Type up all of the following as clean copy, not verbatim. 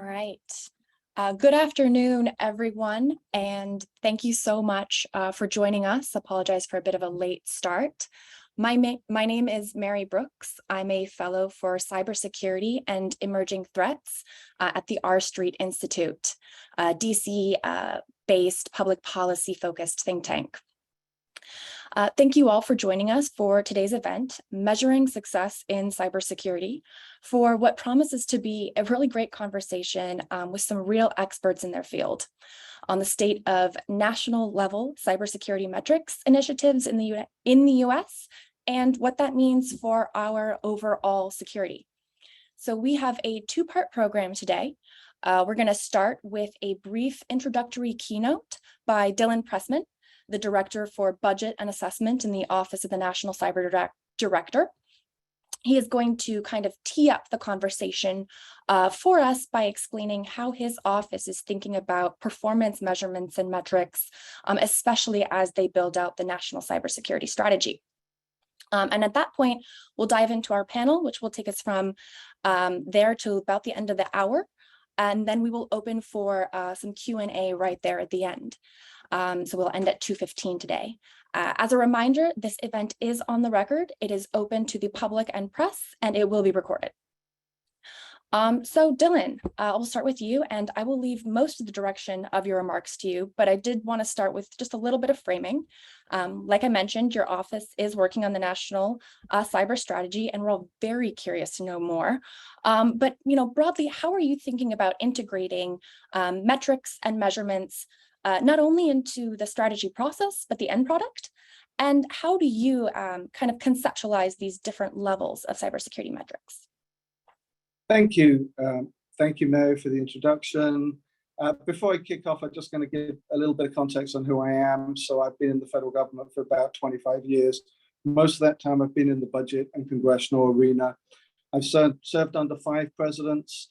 right. Good afternoon, everyone, and thank you so much for joining us. Apologize for a bit of a late start. My name is Mary Brooks. I'm a fellow for cybersecurity and emerging threats at the R Street Institute, a DC-based public policy-focused think tank. Thank you all for joining us for today's event, Measuring Success in Cybersecurity, for what promises to be a really great conversation with some real experts in their field on the state of national level cybersecurity metrics initiatives in the US and what that means for our overall security. So we have a two-part program today. We're going to start with a brief introductory keynote by Dylan Pressman, the Director for Budget and Assessment in the Office of the National Cyber Director. He is going to kind of tee up the conversation for us by explaining how his office is thinking about performance measurements and metrics, especially as they build out the national cybersecurity strategy. And at that point, we'll dive into our panel, which will take us from there to about the end of the hour. And then we will open for some Q&A right there at the end. So we'll end at 2:15 today. As a reminder, this event is on the record. It is open to the public and press, and it will be recorded. So Dylan, I'll start with you, and I will leave most of the direction of your remarks to you, but I did want to start with just a little bit of framing. Like I mentioned, your office is working on the national cyber strategy, and we're all very curious to know more. But broadly, how are you thinking about integrating metrics and measurements not only into the strategy process, but the end product? And how do you kind of conceptualize these different levels of cybersecurity metrics? Thank you. Thank you, Mary, for the introduction. Before I kick off, I'm just going to give a little bit of context on who I am. So I've been in the federal government for about 25 years. Most of that time I've been in the budget and congressional arena. I've served under 5 presidents.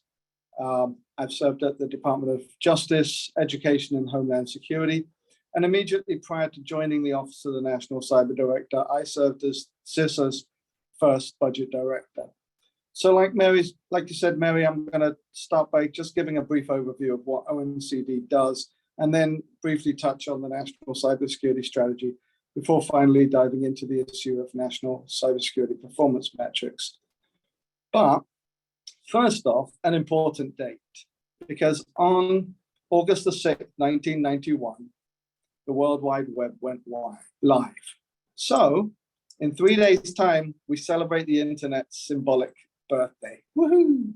I've served at the Department of Justice, Education and Homeland Security. And immediately prior to joining the Office of the National Cyber Director, I served as CISA's first budget director. So like you said, Mary, I'm going to start by just giving a brief overview of what ONCD does, and then briefly touch on the National Cybersecurity Strategy before finally diving into the issue of national cybersecurity performance metrics. But first off, an important date, because on August the 6th, 1991, the World Wide Web went live. So in 3 days' time, we celebrate the internet's symbolic birthday. Woohoo!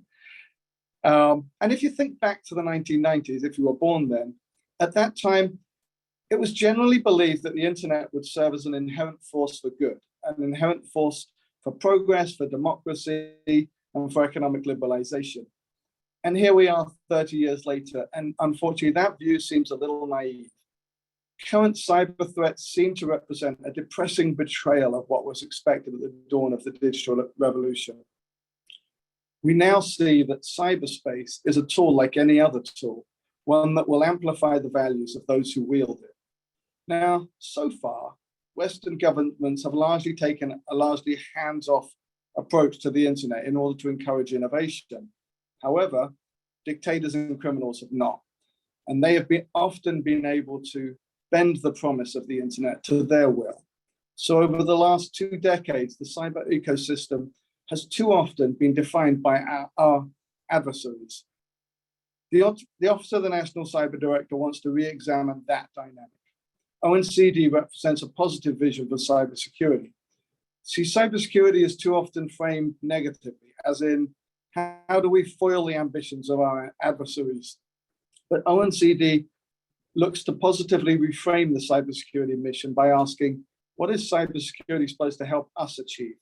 And if you think back to the 1990s, if you were born then, at that time, it was generally believed that the internet would serve as an inherent force for good, an inherent force for progress, for democracy, and for economic liberalization. And here we are 30 years later, and unfortunately, that view seems a little naive. Current cyber threats seem to represent a depressing betrayal of what was expected at the dawn of the digital revolution. We now see that cyberspace is a tool like any other tool, one that will amplify the values of those who wield it. Now, so far, Western governments have largely taken a largely hands-off approach to the internet in order to encourage innovation. However, dictators and criminals have not, and they have often been able to bend the promise of the internet to their will. So over the last 2 decades, the cyber ecosystem has too often been defined by our adversaries. The Office of the National Cyber Director wants to re-examine that dynamic. ONCD represents a positive vision for cybersecurity. See, cybersecurity is too often framed negatively, as in, how do we foil the ambitions of our adversaries? But ONCD looks to positively reframe the cybersecurity mission by asking, what is cybersecurity supposed to help us achieve?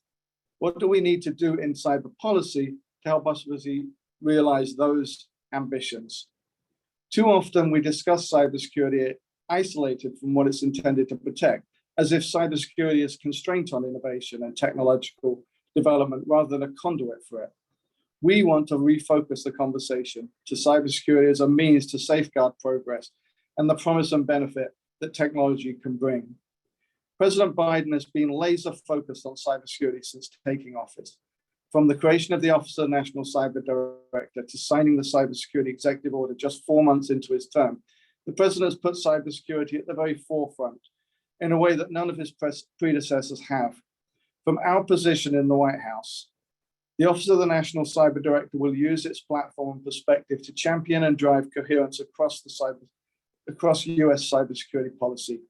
What do we need to do in cyber policy to help us realize those ambitions? Too often we discuss cybersecurity isolated from what it's intended to protect, as if cybersecurity is constraint on innovation and technological development rather than a conduit for it. We want to refocus the conversation to cybersecurity as a means to safeguard progress and the promise and benefit that technology can bring. President Biden has been laser focused on cybersecurity since taking office. From the creation of the Office of the National Cyber Director to signing the Cybersecurity Executive Order just 4 months into his term, the President has put cybersecurity at the very forefront in a way that none of his predecessors have. From our position in the White House, the Office of the National Cyber Director will use its platform and perspective to champion and drive coherence across US cybersecurity policy.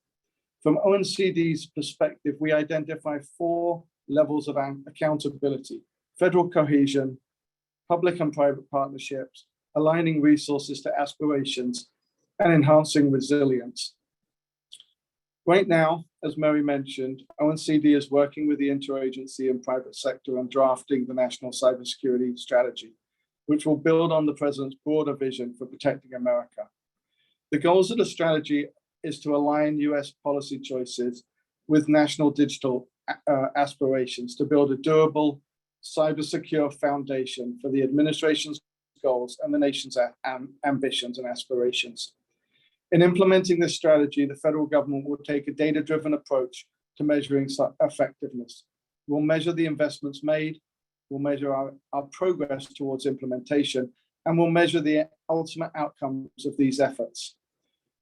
From ONCD's perspective, we identify 4 levels of accountability: federal cohesion, public and private partnerships, aligning resources to aspirations, and enhancing resilience. Right now, as Mary mentioned, ONCD is working with the interagency and private sector on drafting the National Cybersecurity Strategy, which will build on the President's broader vision for protecting America. The goals of the strategy is to align US policy choices with national digital aspirations to build a durable, cybersecure foundation for the administration's goals and the nation's ambitions and aspirations. In implementing this strategy, the federal government will take a data-driven approach to measuring effectiveness. We'll measure the investments made, we'll measure our progress towards implementation, and we'll measure the ultimate outcomes of these efforts.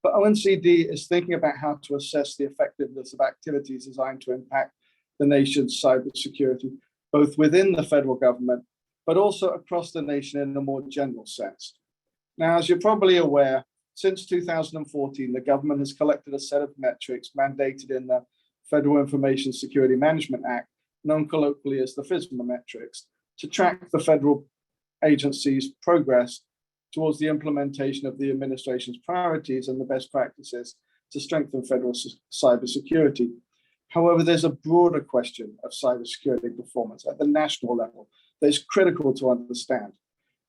But ONCD is thinking about how to assess the effectiveness of activities designed to impact the nation's cybersecurity, both within the federal government, but also across the nation in a more general sense. Now, as you're probably aware, since 2014, the government has collected a set of metrics mandated in the Federal Information Security Management Act, known colloquially as the FISMA metrics, to track the federal agency's progress towards the implementation of the administration's priorities and the best practices to strengthen federal cybersecurity. However, there's a broader question of cybersecurity performance at the national level that is critical to understand.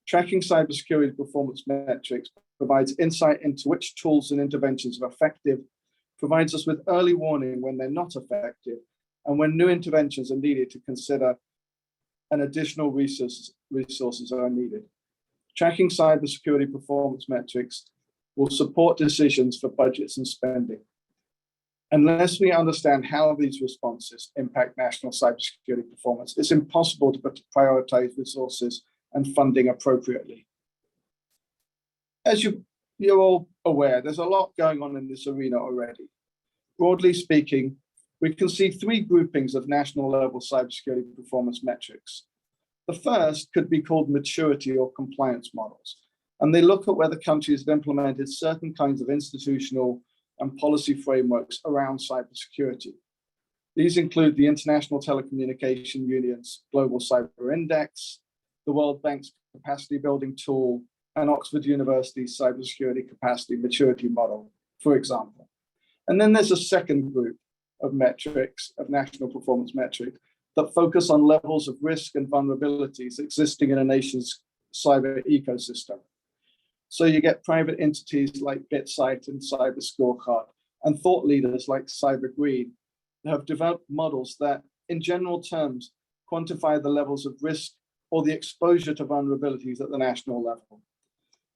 Tracking cybersecurity performance metrics provides insight into which tools and interventions are effective, provides us with early warning when they're not effective, and when new interventions are needed to consider and additional resources are needed. Tracking cybersecurity performance metrics will support decisions for budgets and spending. Unless we understand how these responses impact national cybersecurity performance, it's impossible to prioritize resources and funding appropriately. As you're all aware, there's a lot going on in this arena already. Broadly speaking, we can see 3 groupings of national level cybersecurity performance metrics. The first could be called maturity or compliance models, and they look at whether countries have implemented certain kinds of institutional and policy frameworks around cybersecurity. These include the International Telecommunication Union's Global Cyber Index, the World Bank's Capacity Building Tool, and Oxford University's Cybersecurity Capacity Maturity Model, for example. And then there's a second group of metrics, of national performance metrics, that focus on levels of risk and vulnerabilities existing in a nation's cyber ecosystem. So you get private entities like BitSight and Cyber Scorecard, and thought leaders like Cyber Green have developed models that, in general terms, quantify the levels of risk or the exposure to vulnerabilities at the national level.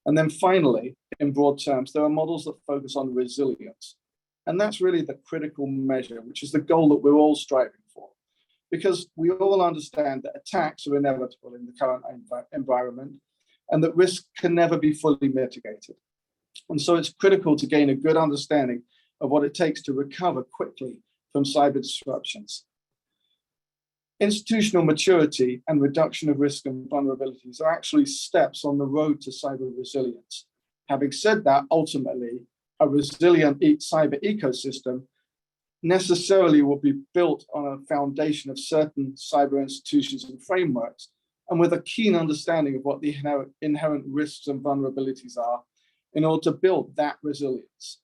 And then finally, in broad terms, there are models that focus on resilience. And that's really the critical measure, which is the goal that we're all striving for. Because we all understand that attacks are inevitable in the current environment, and that risk can never be fully mitigated. And so it's critical to gain a good understanding of what it takes to recover quickly from cyber disruptions. Institutional maturity and reduction of risk and vulnerabilities are actually steps on the road to cyber resilience. Having said that, ultimately, a resilient cyber ecosystem necessarily will be built on a foundation of certain cyber institutions and frameworks, and with a keen understanding of what the inherent risks and vulnerabilities are in order to build that resilience.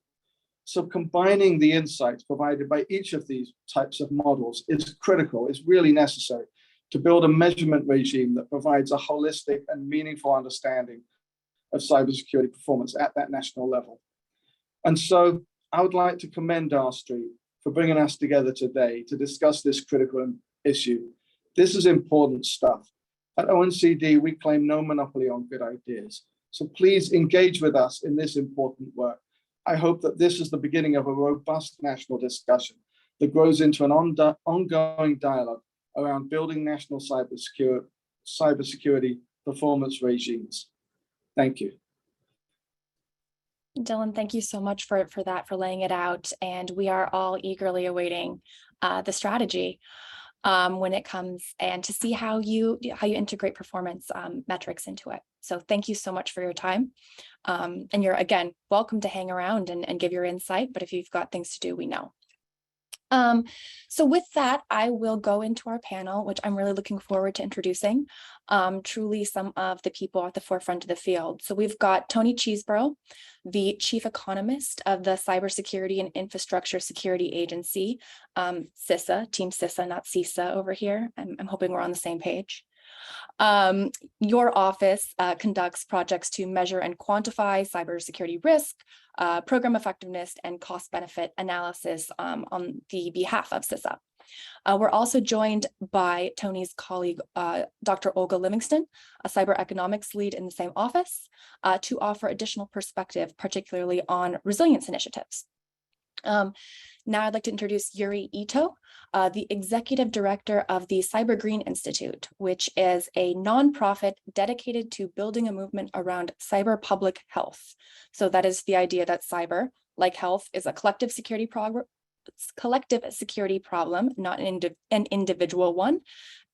So combining the insights provided by each of these types of models is critical, is really necessary to build a measurement regime that provides a holistic and meaningful understanding of cybersecurity performance at that national level. And so I would like to commend R Street for bringing us together today to discuss this critical issue. This is important stuff. At ONCD, we claim no monopoly on good ideas. So please engage with us in this important work. I hope that this is the beginning of a robust national discussion that grows into an ongoing dialogue around building national cybersecurity cybersecurity performance regimes. Thank you. Dylan, thank you so much for laying it out. And we are all eagerly awaiting the strategy when it comes and to see how you integrate performance metrics into it. So thank you so much for your time. And you're, again, welcome to hang around and give your insight. But if you've got things to do, we know. So with that, I will go into our panel, which I'm really looking forward to introducing truly some of the people at the forefront of the field. So we've got Tony Cheeseborough, the chief economist of the Cybersecurity and Infrastructure Security Agency, CISA, Team CISA, not CISA over here. I'm hoping we're on the same page. Your office conducts projects to measure and quantify cybersecurity risk, program effectiveness, and cost-benefit analysis on the behalf of CISA. We're also joined by Tony's colleague, Dr. Olga Livingston, a cyber economics lead in the same office, to offer additional perspective, particularly on resilience initiatives. Now I'd like to introduce Yuri Ito, the executive director of the Cyber Green Institute, which is a nonprofit dedicated to building a movement around cyber public health. So that is the idea that cyber, like health, is a collective security problem, not an individual one,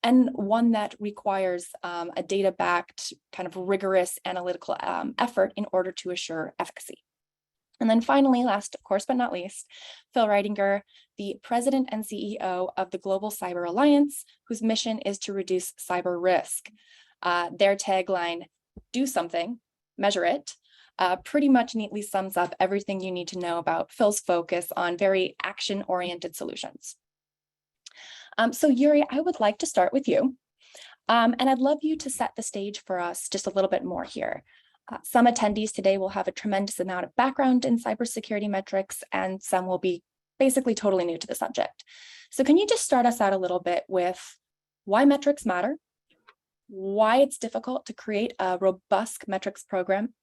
and one that requires a data-backed, kind of rigorous analytical effort in order to assure efficacy. And then finally, last, of course, but not least, Phil Reitinger, the president and CEO of the Global Cyber Alliance, whose mission is to reduce cyber risk. Their tagline, do something, measure it, pretty much neatly sums up everything you need to know about Phil's focus on very action-oriented solutions. So Yuri, I would like to start with you, and I'd love you to set the stage for us just a little bit more here. Some attendees today will have a tremendous amount of background in cybersecurity metrics, and some will be basically totally new to the subject. So can you just start us out a little bit with why metrics matter, why it's difficult to create a robust metrics program,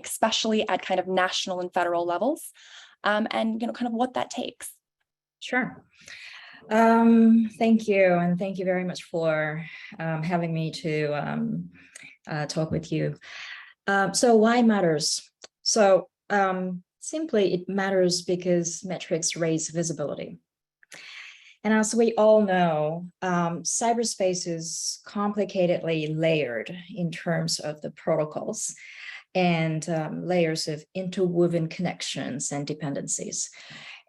especially at kind of national and federal levels, and kind of what that takes. Sure. Thank you, and thank you very much for having me to talk with you. So why matters? So simply, it matters because metrics raise visibility. And as we all know, cyberspace is complicatedly layered in terms of the protocols and layers of interwoven connections and dependencies.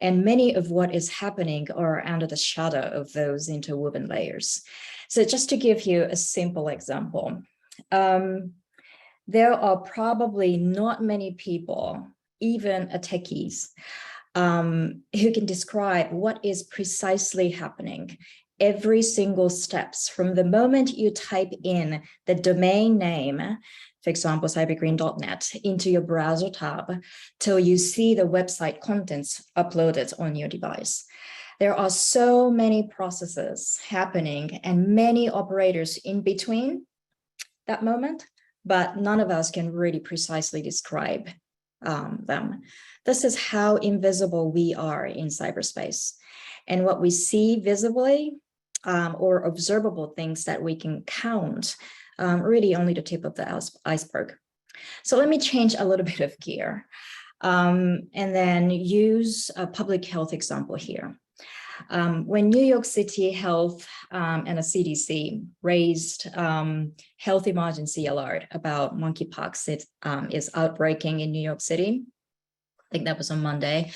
And many of what is happening are under the shadow of those interwoven layers. So just to give you a simple example, there are probably not many people, even techies, who can describe what is precisely happening every single steps from the moment you type in the domain name, for example, cybergreen.net, into your browser tab till you see the website contents uploaded on your device. There are so many processes happening and many operators in between that moment, but none of us can really precisely describe them. This is how invisible we are in cyberspace. And what we see visibly or observable things that we can count, really only the tip of the iceberg. So let me change a little bit of gear and then use a public health example here. When New York City Health and the CDC raised health emergency alert about monkeypox, it is outbreaking in New York City. I think that was on Monday.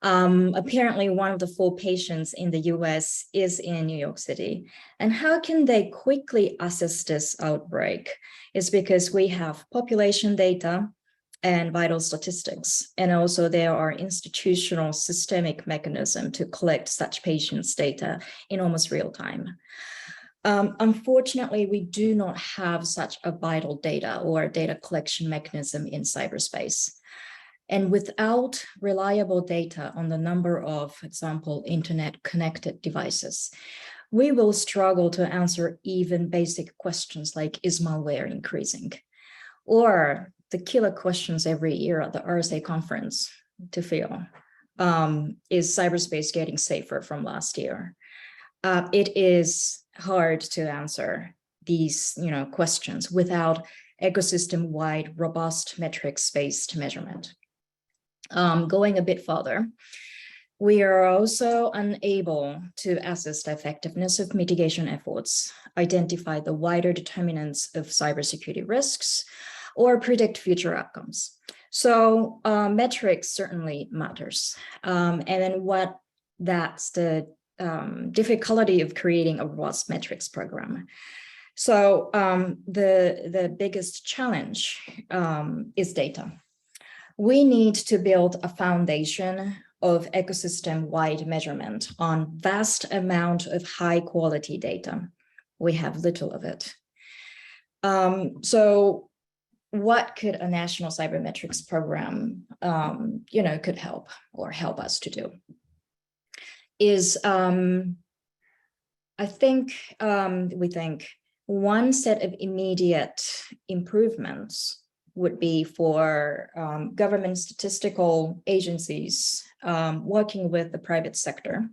Apparently, one of the 4 patients in the US is in New York City. And how can they quickly assess this outbreak? Is because we have population data and vital statistics. And also there are institutional systemic mechanisms to collect such patients' data in almost real time. Unfortunately, we do not have such a vital data or data collection mechanism in cyberspace. And without reliable data on the number of, for example, internet connected devices, we will struggle to answer even basic questions like, is malware increasing? Or the killer questions every year at the RSA conference to feel, is cyberspace getting safer from last year? It is hard to answer these questions without ecosystem-wide, robust metrics-based measurement. Going a bit further, we are also unable to assess the effectiveness of mitigation efforts, identify the wider determinants of cybersecurity risks, or predict future outcomes. So metrics certainly matters. And then that's the difficulty of creating a robust metrics program. So the biggest challenge is data. We need to build a foundation of ecosystem-wide measurement on vast amount of high-quality data. We have little of it. So what could a national cybermetrics program, could help us to do is, we think one set of immediate improvements would be for government statistical agencies working with the private sector,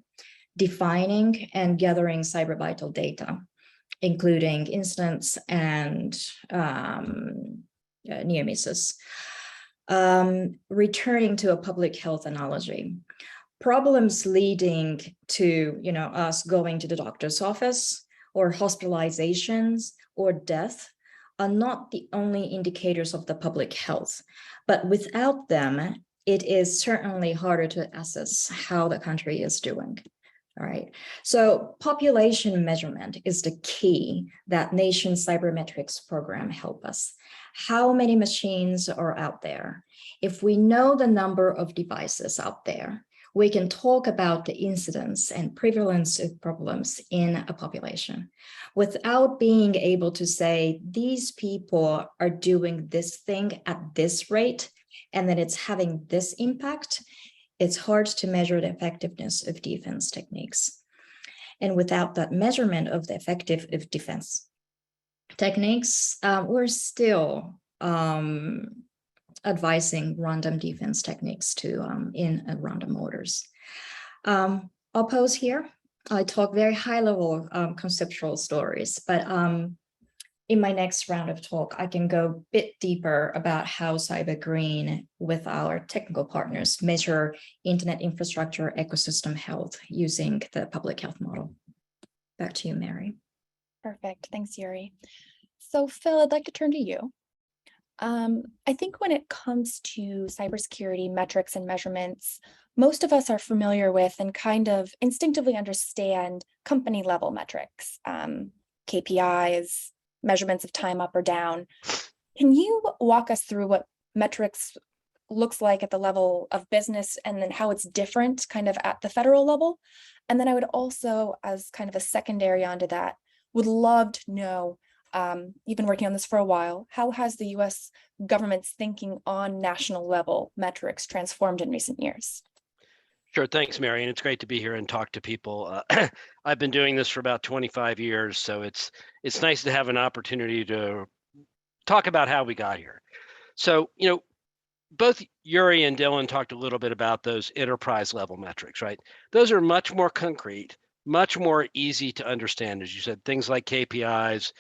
defining and gathering cyber vital data, including incidents and near misses. Returning to a public health analogy, problems leading to us going to the doctor's office or hospitalizations or death are not the only indicators of the public health, but without them, it is certainly harder to assess how the country is doing. All right, so population measurement is the key that nation's cybermetrics program help us. How many machines are out there? If we know the number of devices out there, we can talk about the incidence and prevalence of problems in a population without being able to say these people are doing this thing at this rate and that it's having this impact. It's hard to measure the effectiveness of defense techniques. And without that measurement of the effectiveness of defense techniques, we're still advising random defense techniques in random orders. I'll pause here. I talk very high level conceptual stories, but in my next round of talk, I can go a bit deeper about how Cyber Green with our technical partners measure internet infrastructure ecosystem health using the public health model. Back to you, Mary. Perfect. Thanks, Yuri. So Phil, I'd like to turn to you. I think when it comes to cybersecurity metrics and measurements, most of us are familiar with and kind of instinctively understand company level metrics, KPIs, measurements of time up or down. Can you walk us through what metrics looks like at the level of business and then how it's different kind of at the federal level? And then I would also, as kind of a secondary onto that, would love to know, you've been working on this for a while, how has the US government's thinking on national level metrics transformed in recent years? Sure, thanks, Mary, and it's great to be here and talk to people. I've been doing this for about 25 years, so it's nice to have an opportunity to talk about how we got here. So, both Yuri and Dylan talked a little bit about those enterprise level metrics, right? Those are much more concrete, much more easy to understand, as you said, things like KPIs,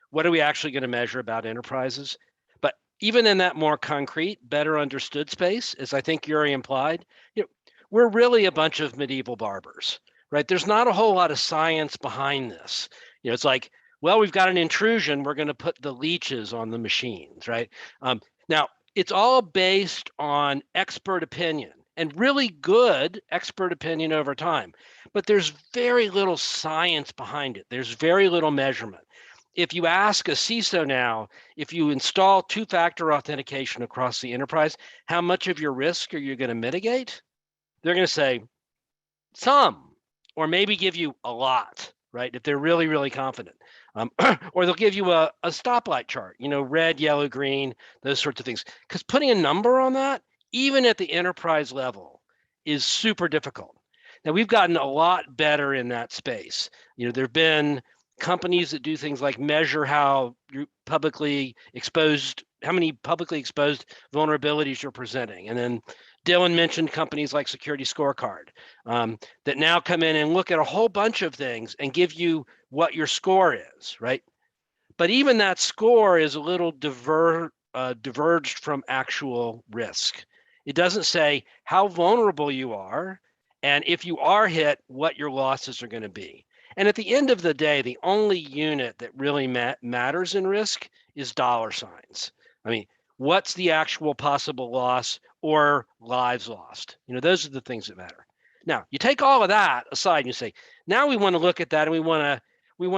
what are we actually going to measure about enterprises? But even in that more concrete, better understood space, as I think Yuri implied, we're really a bunch of medieval barbers, right? There's not a whole lot of science behind this. It's like, well, we've got an intrusion, we're going to put the leeches on the machines, right? Now, it's all based on expert opinion and really good expert opinion over time, but there's very little science behind it. There's very little measurement. If you ask a CISO now, if you install two-factor authentication across the enterprise, how much of your risk are you going to mitigate? They're going to say some, or maybe give you a lot, right? If they're really, really confident. Or they'll give you a stoplight chart, red, yellow, green, those sorts of things. Because putting a number on that, even at the enterprise level, is super difficult. Now, we've gotten a lot better in that space. There have been companies that do things like measure how you how many publicly exposed vulnerabilities you're presenting. And then Dylan mentioned companies like Security Scorecard that now come in and look at a whole bunch of things and give you what your score is, right? But even that score is a little diverged from actual risk. It doesn't say how vulnerable you are, and if you are hit, what your losses are going to be. And at the end of the day, the only unit that really matters in risk is dollar signs. I mean, what's the actual possible loss or lives lost? You know, those are the things that matter. Now, you take all of that aside and you say, now we want to look at that and we want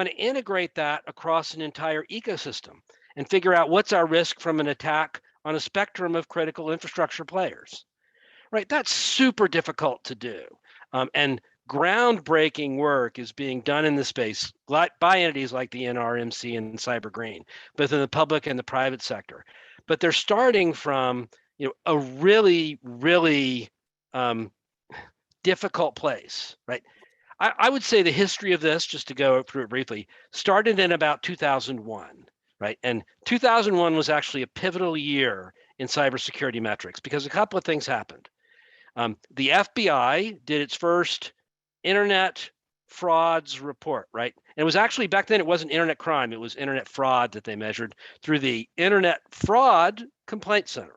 to integrate that across an entire ecosystem and figure out what's our risk from an attack on a spectrum of critical infrastructure players, right? That's super difficult to do. And groundbreaking work is being done in the space by entities like the NRMC and Cyber Green, both in the public and the private sector. But they're starting from, you know, a really, really difficult place, right? I would say the history of this, just to go through it briefly, started in about 2001, right? And 2001 was actually a pivotal year in cybersecurity metrics because a couple of things happened. The FBI did its first internet frauds report, right? And it was actually, back then, it wasn't internet crime, it was internet fraud that they measured through the Internet Fraud Complaint Center.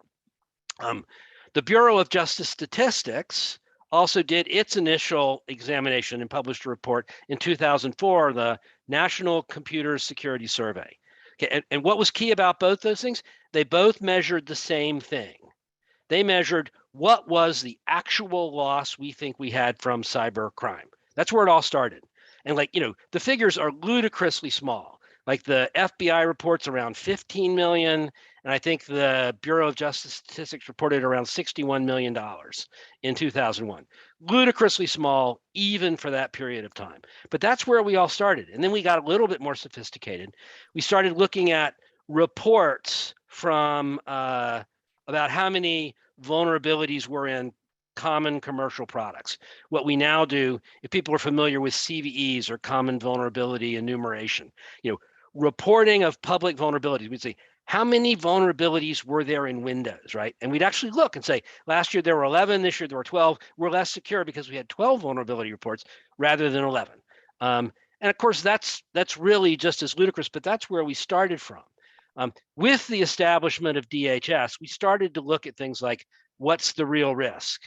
The Bureau of Justice Statistics also did its initial examination and published a report in 2004, the National Computer Security Survey. Okay, and what was key about both those things? They both measured the same thing. They measured what was the actual loss we think we had from cyber crime. That's where it all started. And like, you know, the figures are ludicrously small. Like the FBI reports around 15 million, and I think the Bureau of Justice Statistics reported around $61 million in 2001. Ludicrously small, even for that period of time. But that's where we all started. And then we got a little bit more sophisticated. We started looking at reports from about how many vulnerabilities were in common commercial products. What we now do, if people are familiar with CVEs or common vulnerability enumeration, you know, reporting of public vulnerabilities, we'd say, how many vulnerabilities were there in Windows, right? And we'd actually look and say, last year there were 11, this year there were 12. We're less secure because we had 12 vulnerability reports rather than 11. And of course, that's really just as ludicrous, but that's where we started from. With the establishment of DHS, we started to look at things like, what's the real risk,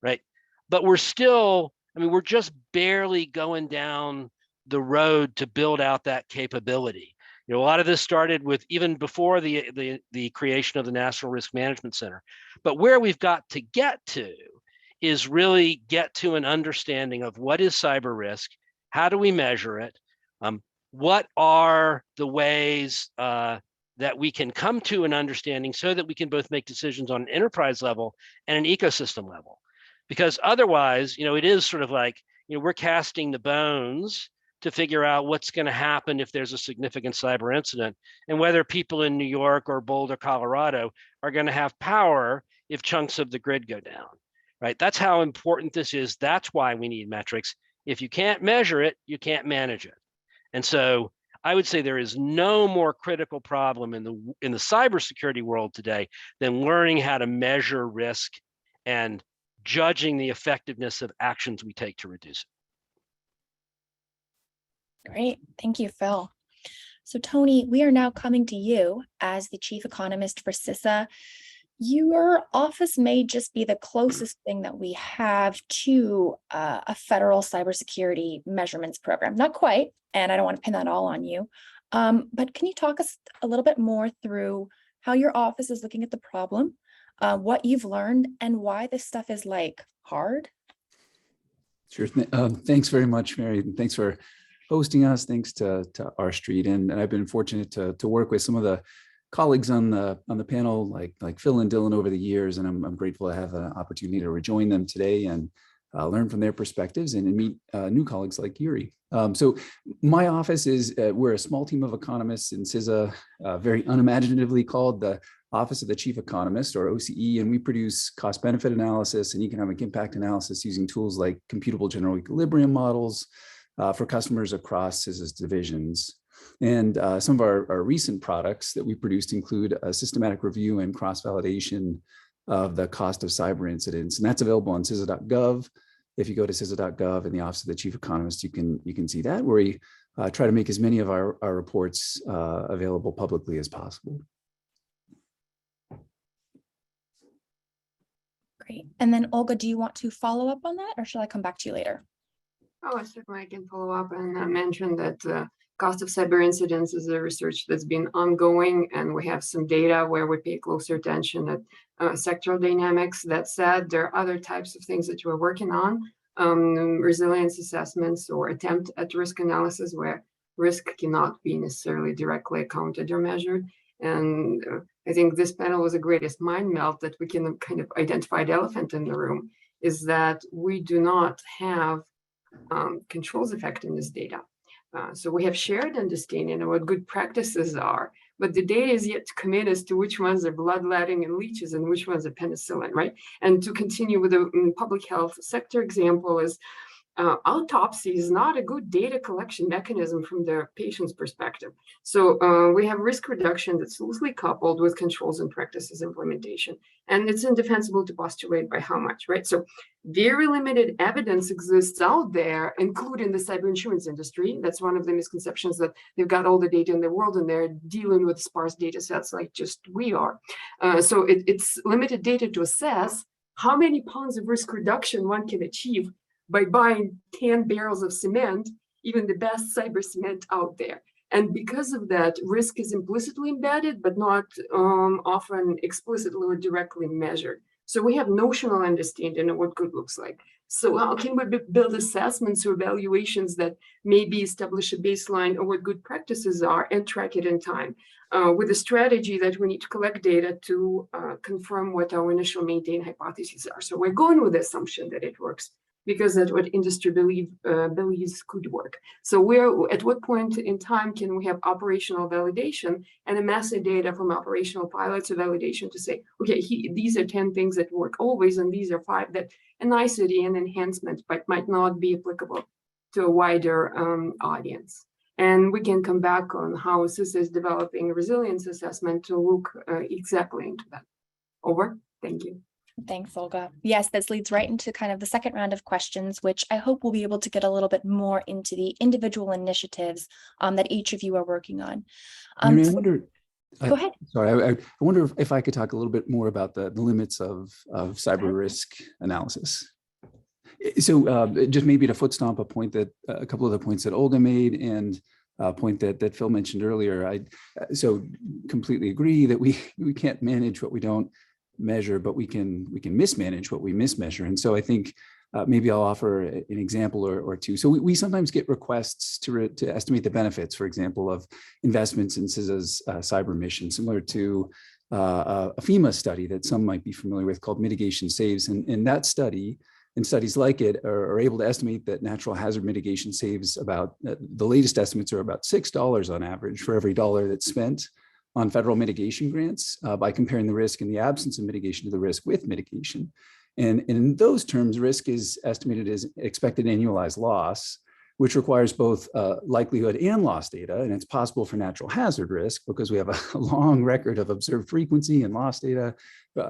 right? But we're still, I mean, we're just barely going down the road to build out that capability. You know, a lot of this started with even before the creation of the National Risk Management Center. But where we've got to get to is really get to an understanding of what is cyber risk, how do we measure it, what are the ways that we can come to an understanding so that we can both make decisions on an enterprise level and an ecosystem level. Because otherwise, you know, it is sort of like, you know, we're casting the bones to figure out what's going to happen if there's a significant cyber incident and whether people in New York or Boulder, Colorado are going to have power if chunks of the grid go down, right? That's how important this is. That's why we need metrics. If you can't measure it, you can't manage it. And so I would say there is no more critical problem in the cybersecurity world today than learning how to measure risk and judging the effectiveness of actions we take to reduce it. Great. Thank you, Phil. So Tony, we are now coming to you as the chief economist for CISA. Your office may just be the closest thing that we have to a federal cybersecurity measurements program. Not quite, and I don't want to pin that all on you. But can you talk us a little bit more through how your office is looking at the problem, what you've learned, and why this stuff is like hard? Sure. Thanks very much, Mary. And thanks for hosting us. Thanks to R Street. And I've been fortunate to work with some of the colleagues on the panel, like Phil and Dylan over the years. And I'm grateful to have an opportunity to rejoin them today and learn from their perspectives and meet new colleagues like Yuri. So my office is, we're a small team of economists in CISA, very unimaginatively called the Office of the Chief Economist, or OCE, and we produce cost-benefit analysis and economic impact analysis using tools like computable general equilibrium models, for customers across CISA's divisions. And some of our recent products that we produced include a systematic review and cross-validation of the cost of cyber incidents. And that's available on CISA.gov. If you go to CISA.gov in the Office of the Chief Economist, you can see that, where we try to make as many of our reports available publicly as possible. Great. And then Olga, do you want to follow up on that, or shall I come back to you later? Oh, certainly I can follow up and mention that cost of cyber incidents is a research that's been ongoing, and we have some data where we pay closer attention at sectoral dynamics. That said, there are other types of things that we're working on, resilience assessments or attempt at risk analysis where risk cannot be necessarily directly accounted or measured. And I think this panel was the greatest mind melt that we can kind of identify the elephant in the room, is that we do not have controls effectiveness data. So we have shared understanding of what good practices are, but the data is yet to commit as to which ones are bloodletting and leeches and which ones are penicillin, right? And to continue with the public health sector example is autopsy is not a good data collection mechanism from the patient's perspective. So we have risk reduction that's loosely coupled with controls and practices implementation. And it's indefensible to postulate by how much, right? So very limited evidence exists out there, including the cyber insurance industry. That's one of the misconceptions, that they've got all the data in the world and they're dealing with sparse data sets like just we are. So it's limited data to assess how many pounds of risk reduction one can achieve by buying 10 barrels of cement, even the best cyber cement out there. And because of that, risk is implicitly embedded, but not often explicitly or directly measured. So we have notional understanding of what good looks like. So how can we build assessments or evaluations that maybe establish a baseline of what good practices are and track it in time, with a strategy that we need to collect data to confirm what our initial maintained hypotheses are. So we're going with the assumption that it works, because that's what industry believes could work. So at what point in time can we have operational validation and amass the data from operational pilots of validation to say, okay, these are 10 things that work always, and these are 5 that a nicety and enhancement, but might not be applicable to a wider audience. And we can come back on how CISA is developing a resilience assessment to look exactly into that. Over, thank you. Thanks, Olga. Yes, this leads right into kind of the second round of questions, which I hope we'll be able to get a little bit more into the individual initiatives that each of you are working on. Mary, I wonder. Go ahead. Sorry, I wonder if I could talk a little bit more about the limits of cyber risk analysis. So just maybe to foot stomp a point that a couple of the points that Olga made, and a point that Phil mentioned earlier. I so completely agree that we can't manage what we don't measure, but we can mismanage what we mismeasure. And so I think maybe I'll offer an example or two. So we sometimes get requests to estimate the benefits, for example, of investments in CISA's cyber mission, similar to a FEMA study that some might be familiar with called Mitigation Saves. And that study and studies like it are able to estimate that natural hazard mitigation saves about, the latest estimates are about $6 on average for every dollar that's spent on federal mitigation grants by comparing the risk in the absence of mitigation to the risk with mitigation. And in those terms, risk is estimated as expected annualized loss, which requires both likelihood and loss data. And it's possible for natural hazard risk because we have a long record of observed frequency and loss data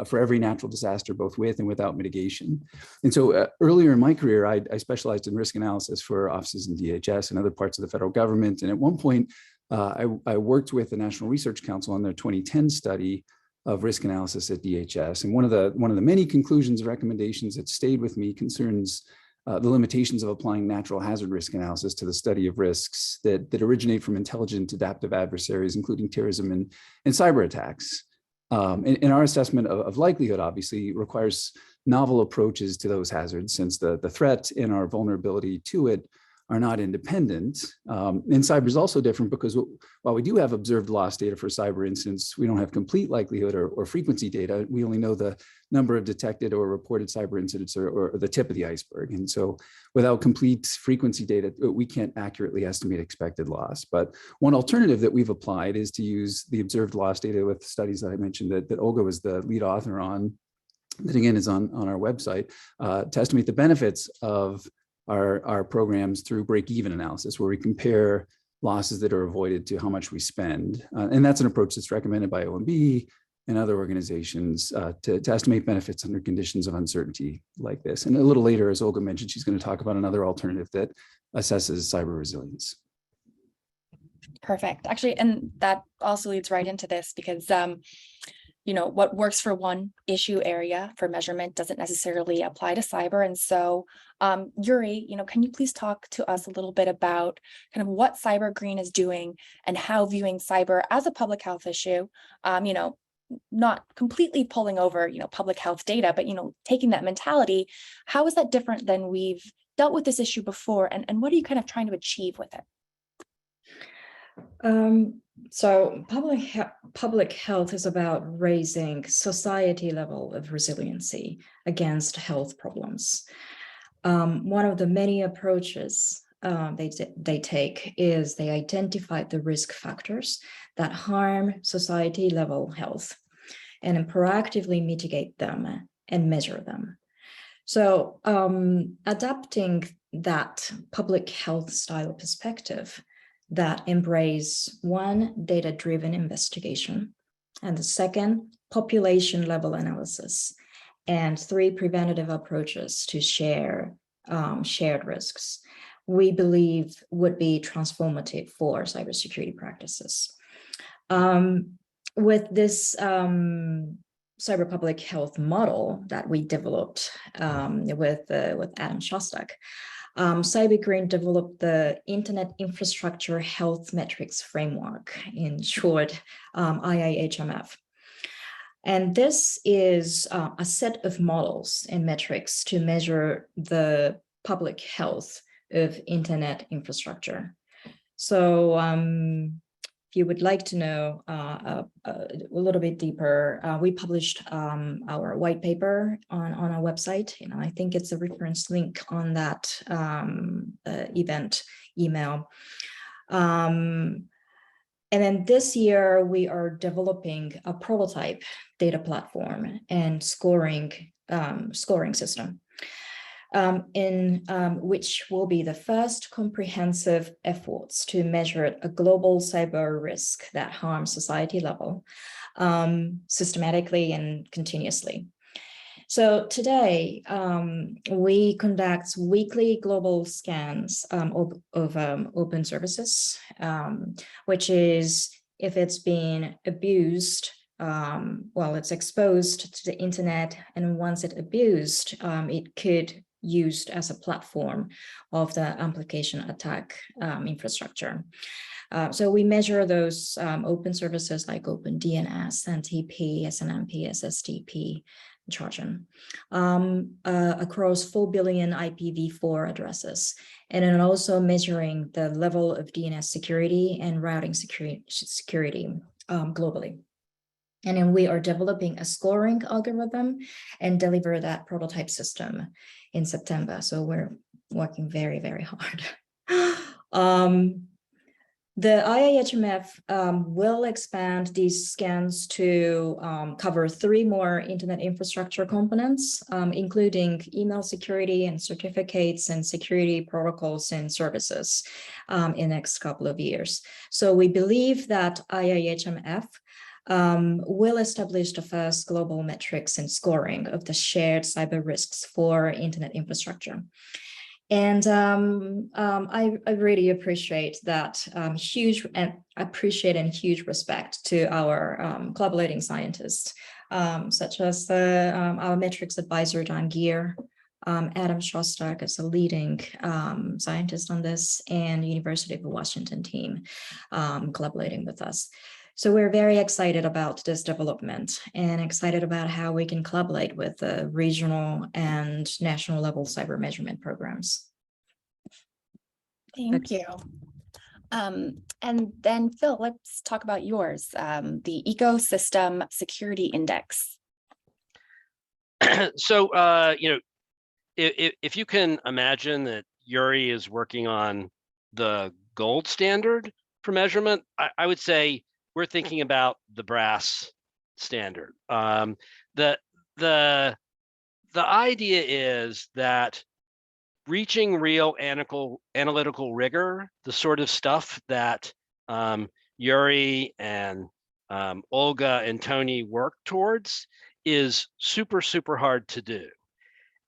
for every natural disaster, both with and without mitigation. And so earlier in my career, I specialized in risk analysis for offices in DHS and other parts of the federal government. And at one point, I worked with the National Research Council on their 2010 study of risk analysis at DHS. And one of the many conclusions and recommendations that stayed with me concerns the limitations of applying natural hazard risk analysis to the study of risks that originate from intelligent adaptive adversaries, including terrorism and cyber attacks. And our assessment of likelihood obviously requires novel approaches to those hazards, since the threat and our vulnerability to it are not independent. And cyber is also different because while we do have observed loss data for cyber incidents, we don't have complete likelihood or frequency data. We only know the number of detected or reported cyber incidents or the tip of the iceberg. And so without complete frequency data, we can't accurately estimate expected loss. But one alternative that we've applied is to use the observed loss data with studies that I mentioned that Olga was the lead author on, that again is on our website, to estimate the benefits of our programs through break-even analysis, where we compare losses that are avoided to how much we spend. And that's an approach that's recommended by OMB and other organizations to estimate benefits under conditions of uncertainty like this. And a little later, as Olga mentioned, she's going to talk about another alternative that assesses cyber resilience. Perfect. Actually, and that also leads right into this because, you know, what works for one issue area for measurement doesn't necessarily apply to cyber. And so, Yuri, you know, can you please talk to us a little bit about kind of what Cyber Green is doing and how viewing cyber as a public health issue, you know, not completely pulling over, you know, public health data, but, you know, taking that mentality, how is that different than we've dealt with this issue before? And what are you kind of trying to achieve with it? So public health is about raising society level of resiliency against health problems. One of the many approaches they take is they identify the risk factors that harm society level health and then proactively mitigate them and measure them. So adapting that public health style perspective that embrace one, data-driven investigation, and the second, population-level analysis, and three, preventative approaches to shared risks, we believe would be transformative for cybersecurity practices. With this cyber public health model that we developed with Adam Shostak, Cyber Green developed the Internet Infrastructure Health Metrics Framework, in short, IIHMF. And this is a set of models and metrics to measure the public health of Internet infrastructure. So if you would like to know a little bit deeper, we published our white paper on our website. You know, I think it's a reference link on that event email. And then this year, we are developing a prototype data platform and scoring system. Which will be the first comprehensive efforts to measure a global cyber risk that harms society level systematically and continuously. So today, we conduct weekly global scans of open services, which is if it's been abused, well, it's exposed to the internet, and once it's abused, it could used as a platform of the application attack infrastructure. So we measure those open services like OpenDNS, NTP, SNMP, SSTP, Trojan, across 4 billion IPv4 addresses, and then also measuring the level of DNS security and routing security globally. And then we are developing a scoring algorithm and deliver that prototype system in September. So we're working very, very hard. The IIHMF will expand these scans to cover 3 more internet infrastructure components, including email security and certificates and security protocols and services in the next couple of years. So we believe that IIHMF will establish the first global metrics and scoring of the shared cyber risks for internet infrastructure. And I really appreciate that huge respect to our collaborating scientists, such as our metrics advisor, Dan Geer, Adam Shostak as a leading scientist on this, and University of Washington team collaborating with us. So we're very excited about this development and excited about how we can collaborate with the regional and national level cyber measurement programs. Thank you. And then Phil, let's talk about yours, the Ecosystem Security Index. So, you know, if you can imagine that Yuri is working on the gold standard for measurement, I would say we're thinking about the brass standard. The idea is that reaching real analytical rigor, the sort of stuff that Yuri and Olga and Tony work towards, is super, super hard to do.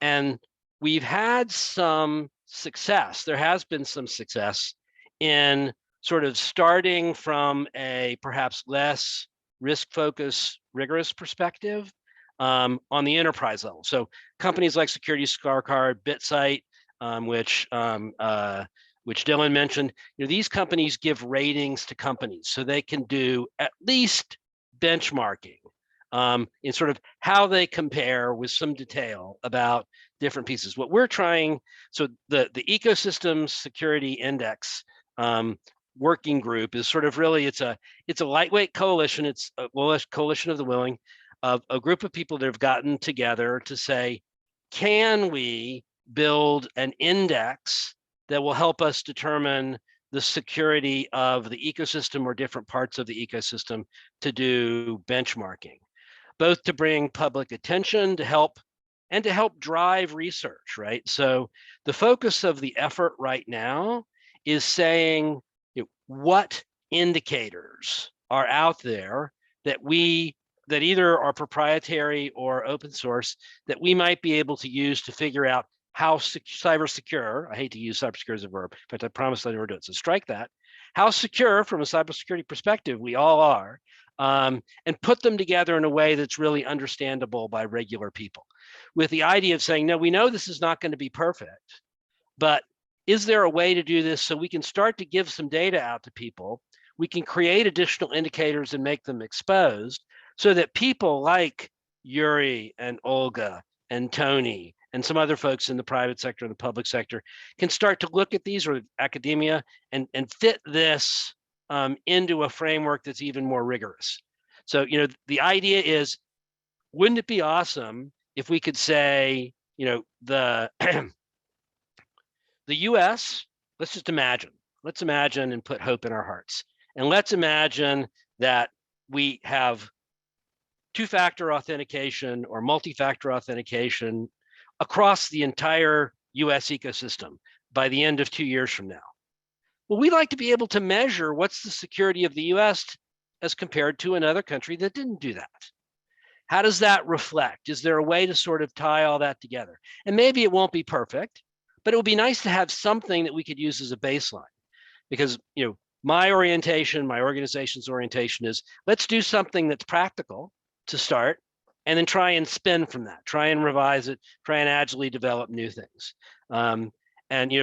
And we've had some success. There has been some success in sort of starting from a perhaps less risk-focused, rigorous perspective on the enterprise level. So companies like Security Scorecard, BitSight, which Dylan mentioned, these companies give ratings to companies so they can do at least benchmarking in sort of how they compare with some detail about different pieces. What we're trying, so the ecosystem security index working group is sort of really, it's a lightweight coalition. It's a coalition of the willing, of a group of people that have gotten together to say, can we build an index that will help us determine the security of the ecosystem or different parts of the ecosystem to do benchmarking, both to bring public attention to help and to help drive research, right? So the focus of the effort right now is saying, what indicators are out there that either are proprietary or open source that we might be able to use to figure out how cyber secure, I hate to use cybersecure as a verb, but I promise I never do it, so strike that, how secure from a cybersecurity perspective we all are, and put them together in a way that's really understandable by regular people, with the idea of saying, no, we know this is not going to be perfect, but is there a way to do this so we can start to give some data out to people? We can create additional indicators and make them exposed so that people like Yuri and Olga and Tony and some other folks in the private sector and the public sector can start to look at these, or academia, and fit this into a framework that's even more rigorous. So, the idea is, wouldn't it be awesome if we could say, the US, let's imagine and put hope in our hearts. And let's imagine that we have two-factor authentication or multi-factor authentication across the entire US ecosystem by the end of 2 years from now. Well, we'd like to be able to measure what's the security of the US as compared to another country that didn't do that. How does that reflect? Is there a way to sort of tie all that together? And maybe it won't be perfect, but it would be nice to have something that we could use as a baseline. Because, my organization's orientation is, let's do something that's practical to start, and then try and spin from that, try and revise it, try and agilely develop new things. And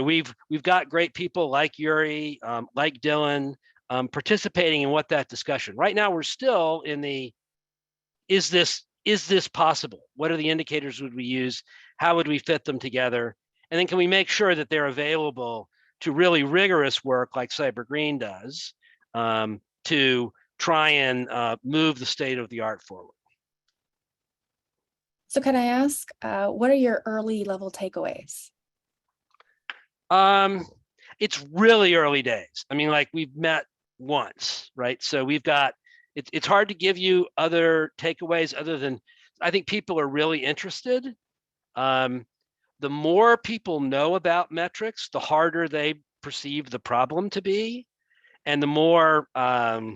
we've got great people like Yuri, like Dylan, participating in that discussion. Right now, we're still in the, is this possible? What are the indicators would we use? How would we fit them together? And then can we make sure that they're available to really rigorous work like Cyber Green does, to try and move the state of the art forward? So can I ask, what are your early level takeaways? It's really early days. I mean, like, we've met once, right? So we've got, it's hard to give you other takeaways other than, I think people are really interested. The more people know about metrics, the harder they perceive the problem to be. And the more, I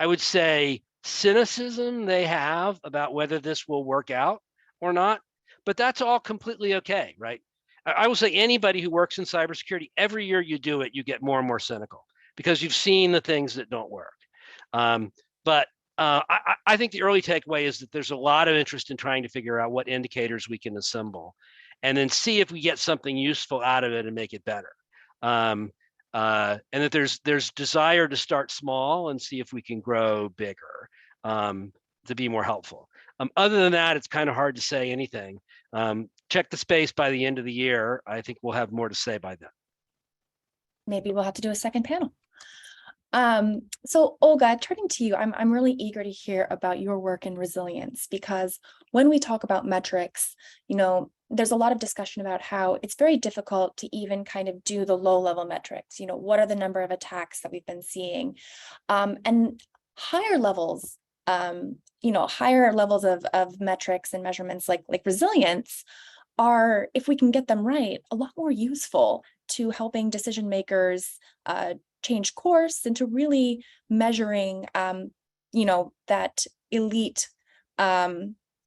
would say, cynicism they have about whether this will work out or not. But that's all completely okay, right? I will say, anybody who works in cybersecurity, every year you do it, you get more and more cynical because you've seen the things that don't work. But I think the early takeaway is that there's a lot of interest in trying to figure out what indicators we can assemble, and then see if we get something useful out of it and make it better. And that there's desire to start small and see if we can grow bigger to be more helpful. Other than that, it's kind of hard to say anything. Check the space by the end of the year. I think we'll have more to say by then. Maybe we'll have to do a second panel. So Olga, turning to you, I'm really eager to hear about your work in resilience, because when we talk about metrics, there's a lot of discussion about how it's very difficult to even kind of do the low level metrics. What are the number of attacks that we've been seeing? And higher levels, higher levels of metrics and measurements like resilience are, if we can get them right, a lot more useful to helping decision makers change course and to really measuring, that elite,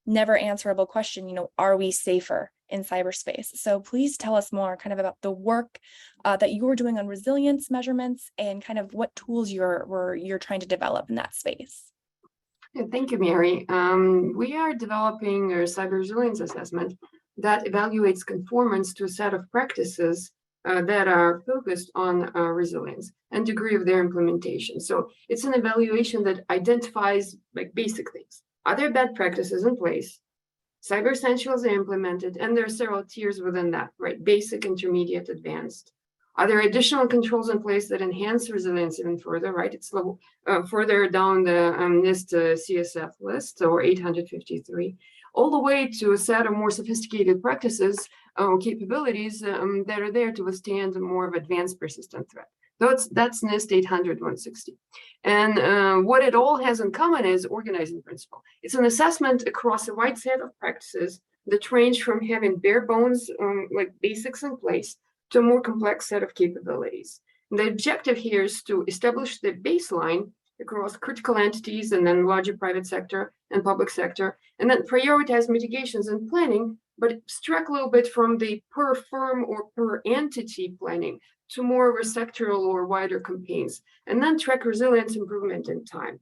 never answerable question, are we safer in cyberspace? So please tell us more kind of about the work that you're doing on resilience measurements and kind of what tools you're trying to develop in that space. Yeah, thank you, Mary. We are developing a cyber resilience assessment that evaluates conformance to a set of practices that are focused on resilience and degree of their implementation. So it's an evaluation that identifies like basic things. Are there bad practices in place? Cyber essentials are implemented, and there are several tiers within that, right? Basic, intermediate, advanced. Are there additional controls in place that enhance resilience even further, right? It's further down the NIST CSF list, or 853, all the way to a set of more sophisticated practices or capabilities that are there to withstand a more of advanced persistent threat. That's NIST 800-160. And what it all has in common is organizing principle. It's an assessment across a wide set of practices that range from having bare bones, like basics in place, to a more complex set of capabilities. And the objective here is to establish the baseline across critical entities and then larger private sector and public sector, and then prioritize mitigations and planning, but abstract a little bit from the per firm or per entity planning to more of a sectoral or wider campaigns, and then track resilience improvement in time.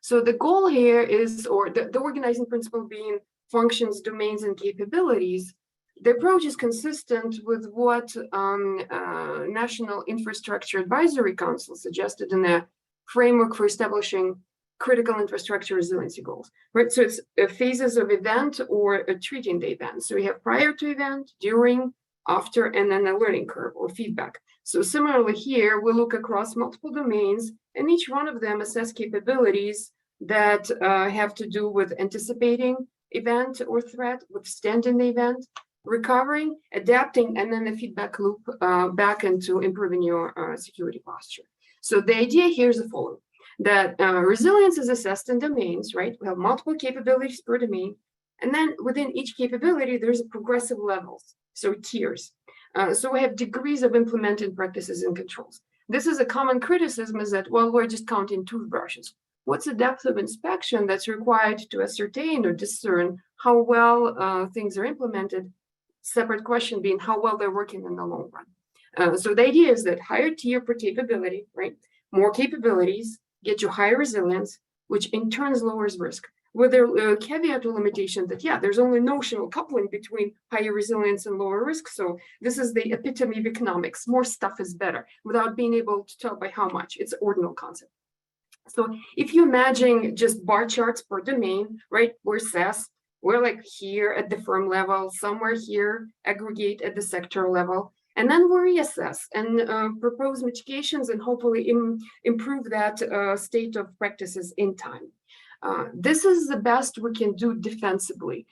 So the goal here is, or the organizing principle being functions, domains, and capabilities. The approach is consistent with what National Infrastructure Advisory Council suggested in their framework for establishing critical infrastructure resiliency goals, right? So it's phases of event or treating the event. So we have prior to event, during, after, and then a learning curve or feedback. So similarly here, we look across multiple domains, and each one of them assess capabilities that have to do with anticipating event or threat, withstanding the event, recovering, adapting, and then the feedback loop back into improving your security posture. So the idea here is the following, that resilience is assessed in domains, right? We have multiple capabilities per domain, and then within each capability, there's a progressive levels, so tiers. So we have degrees of implemented practices and controls. This is a common criticism, is that, well, we're just counting toothbrushes. What's the depth of inspection that's required to ascertain or discern how well things are implemented? Separate question being how well they're working in the long run. So the idea is that higher tier per capability, right? More capabilities get you higher resilience, which in turn lowers risk. With a caveat or limitation that, yeah, there's only notional coupling between higher resilience and lower risk. So this is the epitome of economics. More stuff is better without being able to tell by how much. It's an ordinal concept. So if you imagine just bar charts per domain, right, we're SaaS, we're like here at the firm level, somewhere here, aggregate at the sector level, and then we reassess and propose mitigations and hopefully improve that state of practices in time. This is the best we can do defensively,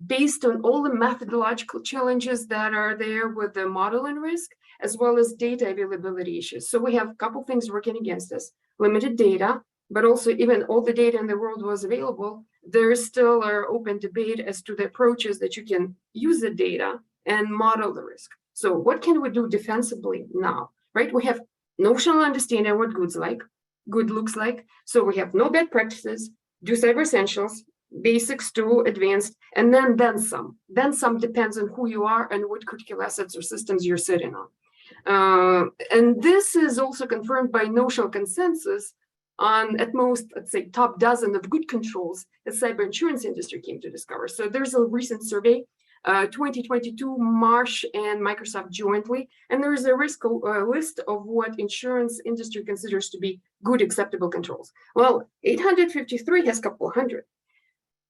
based on all the methodological challenges that are there with the model and risk, as well as data availability issues. So we have a couple things working against us: limited data, but also even all the data in the world was available. There is still an open debate as to the approaches that you can use the data and model the risk. So what can we do defensively now, right? We have notional understanding of what good looks like. So we have no bad practices, do cyber essentials, basics to advanced, and then some. Then some depends on who you are and what critical assets or systems you're sitting on. And this is also confirmed by notional consensus on at most, let's say, top dozen of good controls the cyber insurance industry came to discover. So there's a recent survey, 2022, Marsh and Microsoft jointly, and there is a risk list of what insurance industry considers to be good acceptable controls. Well, 853 has a couple hundred.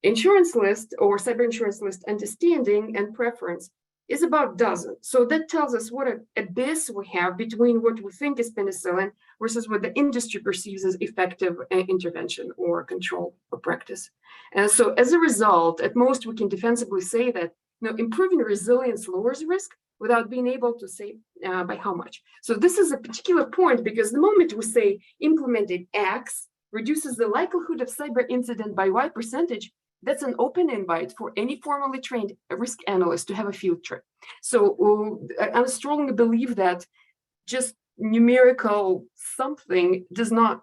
Insurance list or cyber insurance list understanding and preference is about a dozen. So that tells us what an abyss we have between what we think is penicillin versus what the industry perceives as effective intervention or control or practice. And so as a result, at most we can defensively say that improving resilience lowers risk without being able to say by how much. So this is a particular point because the moment we say implemented X reduces the likelihood of cyber incident by Y percentage, that's an open invite for any formally trained risk analyst to have a field trip. So I strongly believe that just numerical something does not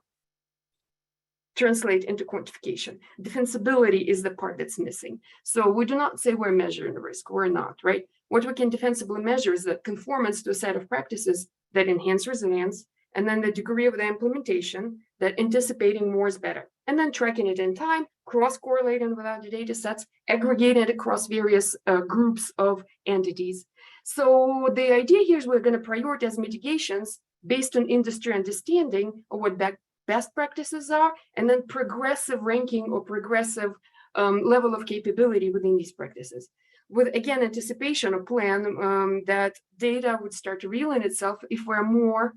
translate into quantification. Defensibility is the part that's missing. So we do not say we're measuring risk, we're not, right? What we can defensively measure is the conformance to a set of practices that enhance resilience, and then the degree of the implementation that anticipating more is better, and then tracking it in time, cross-correlating with other data sets, aggregating it across various groups of entities. So the idea here is we're going to prioritize mitigations based on industry understanding of what best practices are, and then progressive ranking or progressive level of capability within these practices. With, again, anticipation or plan that data would start to reveal in itself if we're more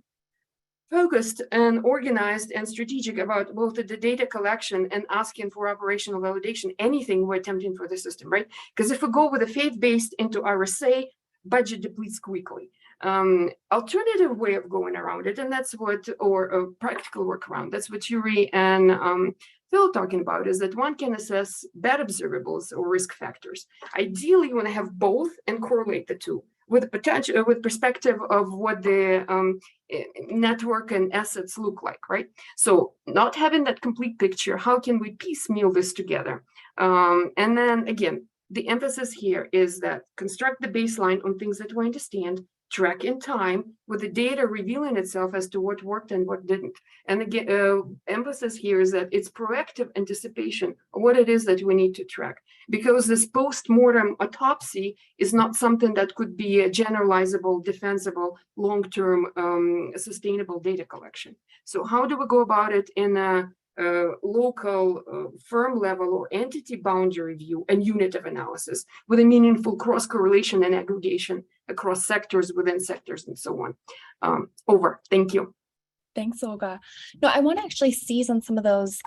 focused and organized and strategic about both the data collection and asking for operational validation, anything we're attempting for the system, right? Because if we go with a faith-based into RSA, budget depletes quickly. Alternative way of going around it, and that's what, or a practical workaround, that's what Yuri and Phil talking about, is that one can assess bad observables or risk factors. Ideally, you want to have both and correlate the two with potential, with perspective of what the network and assets look like, right? So not having that complete picture, how can we piecemeal this together? And then again, the emphasis here is that construct the baseline on things that we understand, track in time with the data revealing itself as to what worked and what didn't. And again, emphasis here is that it's proactive anticipation of what it is that we need to track, because this post-mortem autopsy is not something that could be a generalizable, defensible, long-term, sustainable data collection. So how do we go about it in a local firm level or entity boundary view and unit of analysis with a meaningful cross correlation and aggregation across sectors, within sectors, and so on. Over. Thank you. Thanks, Olga. No, I want to actually seize on some of those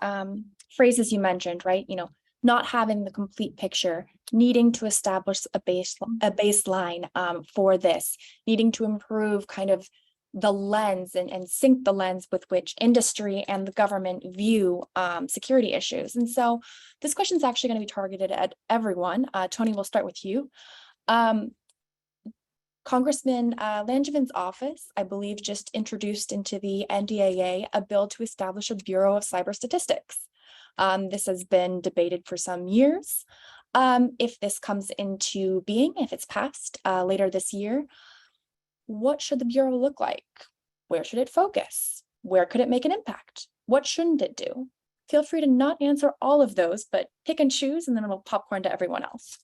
phrases you mentioned, right? You know, not having the complete picture, needing to establish a baseline for this, needing to improve kind of the lens and sync the lens with which industry and the government view security issues. And so this question is actually going to be targeted at everyone. Tony, we'll start with you. Congressman Langevin's office, I believe, just introduced into the NDAA a bill to establish a Bureau of Cyber Statistics. This has been debated for some years. If this comes into being, if it's passed later this year, what should the Bureau look like? Where should it focus? Where could it make an impact? What shouldn't it do? Feel free to not answer all of those, but pick and choose, and then we'll popcorn to everyone else.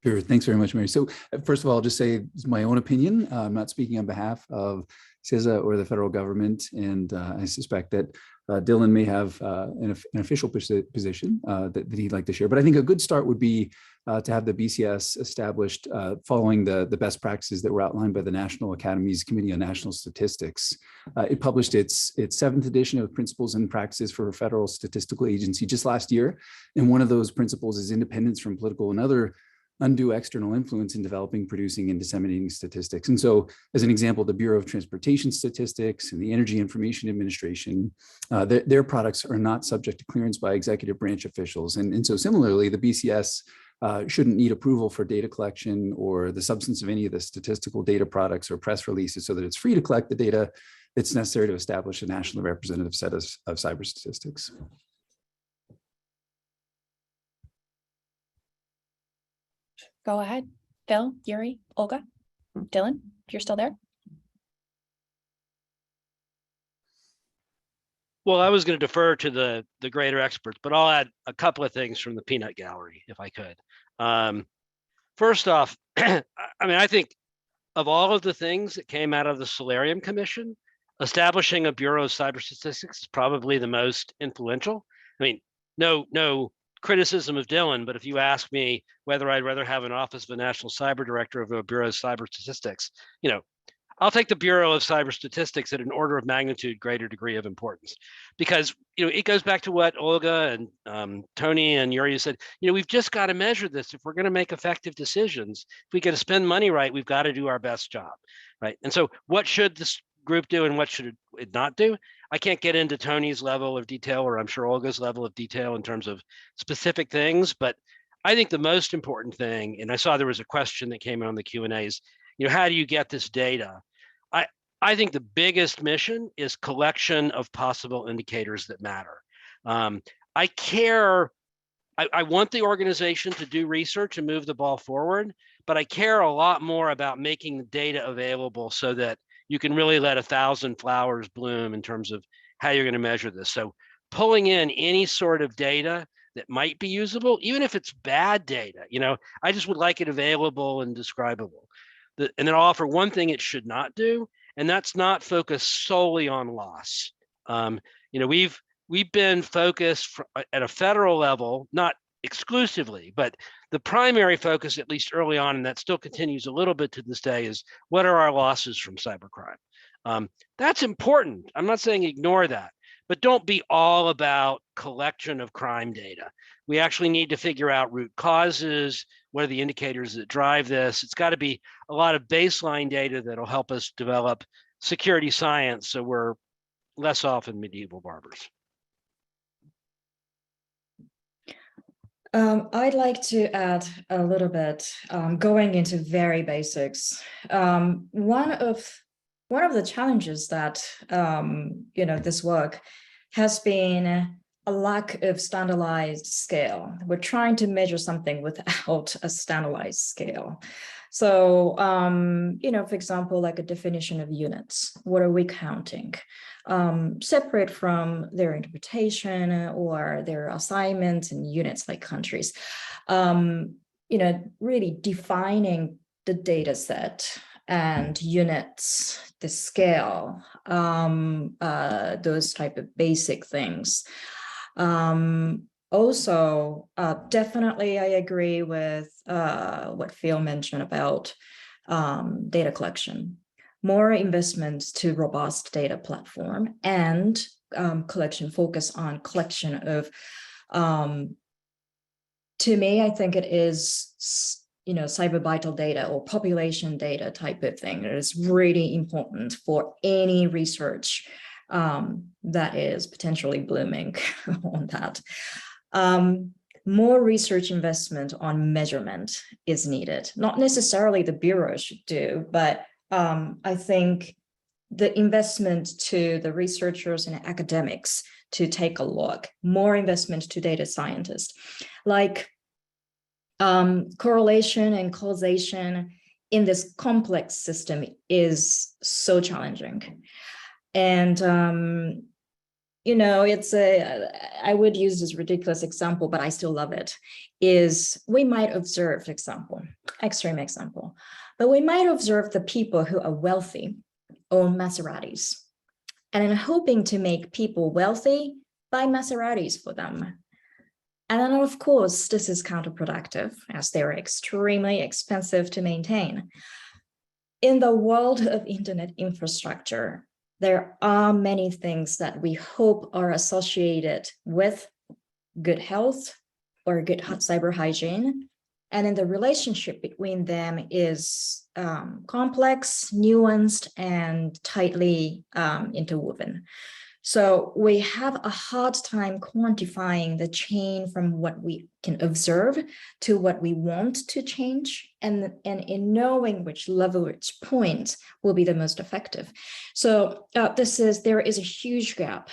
Sure. Thanks very much, Mary. So first of all, I'll just say it's my own opinion. I'm not speaking on behalf of CISA or the federal government, and I suspect that Dylan may have an official position that he'd like to share. But I think a good start would be to have the BCS established following the best practices that were outlined by the National Academy's Committee on National Statistics. It published its 7th edition of Principles and Practices for a Federal Statistical Agency just last year. And one of those principles is independence from political and other undue external influence in developing, producing, and disseminating statistics. And so, as an example, the Bureau of Transportation Statistics and the Energy Information Administration, their products are not subject to clearance by executive branch officials. And so similarly, the BCS shouldn't need approval for data collection or the substance of any of the statistical data products or press releases, so that it's free to collect the data that's necessary to establish a nationally representative set of cyber statistics. Go ahead. Phil, Yuri, Olga, Dylan, if you're still there. Well, I was going to defer to the greater experts, but I'll add a couple of things from the peanut gallery, if I could. First off, I mean, I think of all of the things that came out of the Solarium Commission, establishing a Bureau of Cyber Statistics is probably the most influential. I mean, no criticism of Dylan, but if you ask me whether I'd rather have an office of a national cyber director of a Bureau of Cyber Statistics, I'll take the Bureau of Cyber Statistics at an order of magnitude greater degree of importance, because it goes back to what Olga and Tony and Yuri said. We've just got to measure this if we're going to make effective decisions. If we got to spend money right, we've got to do our best job, right? And so, what should this group do and what should it not do? I can't get into Tony's level of detail, or I'm sure Olga's level of detail in terms of specific things, but I think the most important thing, and I saw there was a question that came in on the Q&As, how do you get this data? I think the biggest mission is collection of possible indicators that matter. I want the organization to do research and move the ball forward, but I care a lot more about making the data available so that you can really let 1,000 flowers bloom in terms of how you're going to measure this. So pulling in any sort of data that might be usable, even if it's bad data, I just would like it available and describable. And then I'll offer one thing it should not do, and that's not focus solely on loss. We've been focused at a federal level, not exclusively, but the primary focus, at least early on, and that still continues a little bit to this day, is what are our losses from cybercrime? That's important. I'm not saying ignore that, but don't be all about collection of crime data. We actually need to figure out root causes. What are the indicators that drive this? It's got to be a lot of baseline data that'll help us develop security science so we're less often medieval barbers. I'd like to add a little bit, going into very basics. One of the challenges that this work has been a lack of standardized scale. We're trying to measure something without a standardized scale. So, for example, like a definition of units. What are we counting? Separate from their interpretation or their assignments and units like countries. Really defining the data set and units, the scale, those type of basic things. Also, definitely I agree with what Phil mentioned about data collection. More investments to robust data platform and focus on collection of, to me, I think it is, cyber vital data or population data type of thing. It is really important for any research that is potentially blooming on that. More research investment on measurement is needed. Not necessarily the Bureau should do, but I think the investment to the researchers and academics to take a look, more investment to data scientists, like correlation and causation in this complex system is so challenging. And, I would use this ridiculous example, but I still love it, is we might observe, extreme example, but we might observe the people who are wealthy own Maseratis, and in hoping to make people wealthy, buy Maseratis for them. And then, of course, this is counterproductive as they're extremely expensive to maintain. In the world of internet infrastructure, there are many things that we hope are associated with good health or good cyber hygiene. And then the relationship between them is complex, nuanced, and tightly interwoven. So we have a hard time quantifying the chain from what we can observe to what we want to change, and in knowing which level, which point will be the most effective. So there is a huge gap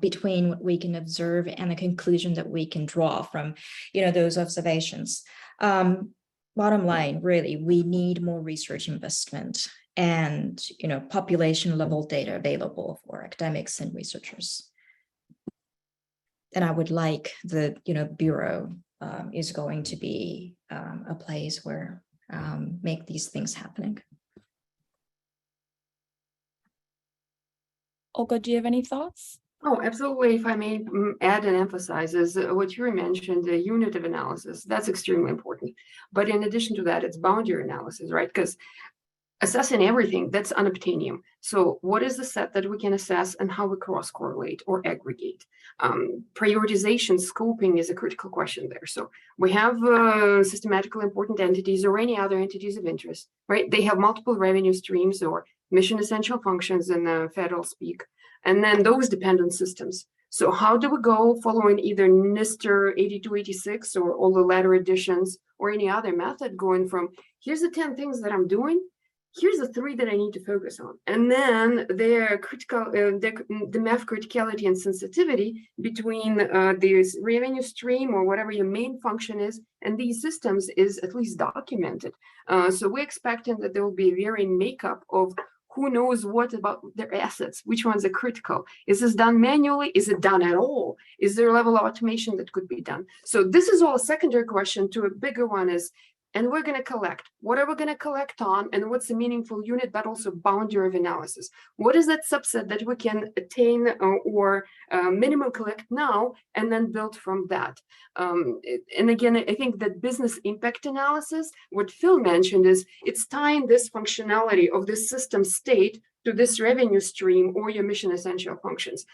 between what we can observe and the conclusion that we can draw from, those observations. Bottom line, really, we need more research investment and population level data available for academics and researchers. And I would like the Bureau is going to be a place where make these things happening. Olga, do you have any thoughts? Oh, absolutely. If I may add and emphasize, is what you mentioned, the unit of analysis, that's extremely important. But in addition to that, it's boundary analysis, right? Because assessing everything, that's unobtainium. So what is the set that we can assess and how we cross-correlate or aggregate? Prioritization, scoping is a critical question there. So we have systematically important entities or any other entities of interest, right? They have multiple revenue streams or mission essential functions in the federal speak, and then those depend on systems. So how do we go following either NIST 8286 or all the latter editions or any other method, going from here's the 10 things that I'm doing, here's the 3 that I need to focus on. And then their critical, the math criticality and sensitivity between this revenue stream or whatever your main function is and these systems is at least documented. So we're expecting that there will be a varying makeup of who knows what about their assets, which ones are critical. Is this done manually? Is it done at all? Is there a level of automation that could be done? So this is all a secondary question to a bigger one is, and we're going to collect. What are we going to collect on, and what's a meaningful unit, but also boundary of analysis? What is that subset that we can attain or minimum collect now, and then build from that? And again, I think that business impact analysis, what Phil mentioned, is it's tying this functionality of this system state to this revenue stream or your mission essential functions.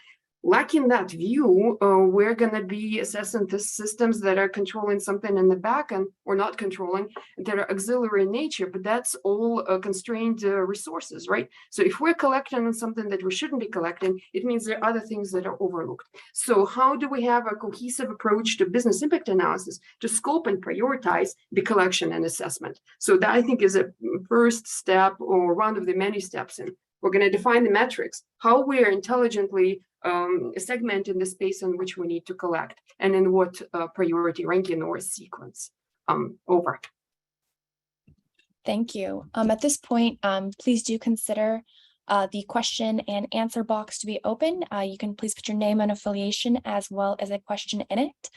Lacking that view, we're going to be assessing the systems that are controlling something in the back end or not controlling, that are auxiliary in nature, but that's all constrained resources, right? So if we're collecting on something that we shouldn't be collecting, it means there are other things that are overlooked. So how do we have a cohesive approach to business impact analysis to scope and prioritize the collection and assessment? So that I think is a first step or one of the many steps in. We're going to define the metrics, how we are intelligently segmenting the space in which we need to collect, and in what priority ranking or sequence. Over. Thank you. At this point, please do consider the question and answer box to be open. You can please put your name and affiliation as well as a question in it.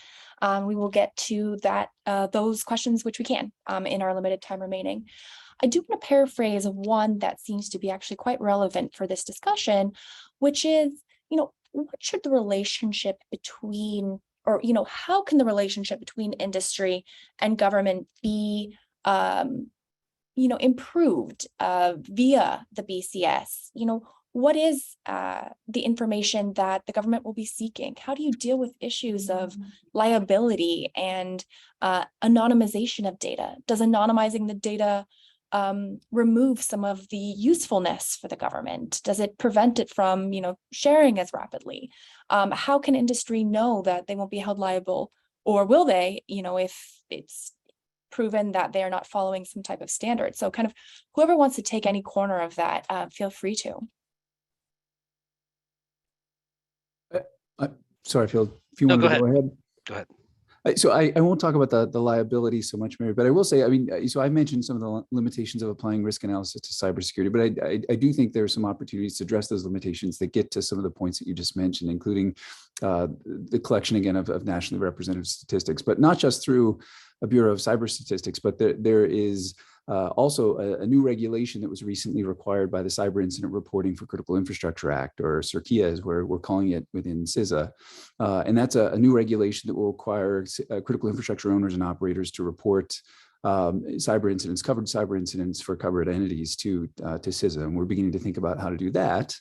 We will get to that those questions which we can in our limited time remaining. I do want to paraphrase one that seems to be actually quite relevant for this discussion, which is, what should the relationship between, or, how can the relationship between industry and government be, improved via the BCS? What is the information that the government will be seeking? How do you deal with issues of liability and anonymization of data? Does anonymizing the data remove some of the usefulness for the government? Does it prevent it from, sharing as rapidly? How can industry know that they won't be held liable, or will they, if it's proven that they are not following some type of standard? So kind of whoever wants to take any corner of that, feel free to. Sorry, Phil, if you want to go ahead. Go ahead. So I won't talk about the liability so much, Mary, but I will say, so I mentioned some of the limitations of applying risk analysis to cybersecurity, but I do think there are some opportunities to address those limitations that get to some of the points that you just mentioned, including the collection, again, of nationally representative statistics, but not just through a Bureau of Cyber Statistics, but there is also a new regulation that was recently required by the Cyber Incident Reporting for Critical Infrastructure Act, or CIRCIA, as we're calling it within CISA. And that's a new regulation that will require critical infrastructure owners and operators to report cyber incidents, covered cyber incidents for covered entities to CISA. And we're beginning to think about how to do that.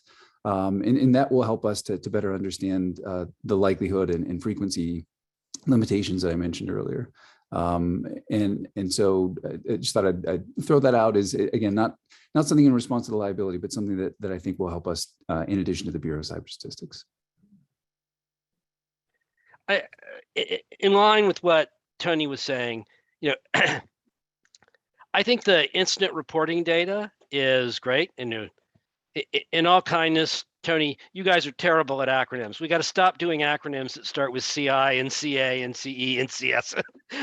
And that will help us to better understand the likelihood and frequency limitations that I mentioned earlier. And so I just thought I'd throw that out as, again, not something in response to the liability, but something that I think will help us in addition to the Bureau of Cyber Statistics. In line with what Tony was saying, I think the incident reporting data is great. And in all kindness, Tony, you guys are terrible at acronyms. We got to stop doing acronyms that start with CI and CA and CE and CS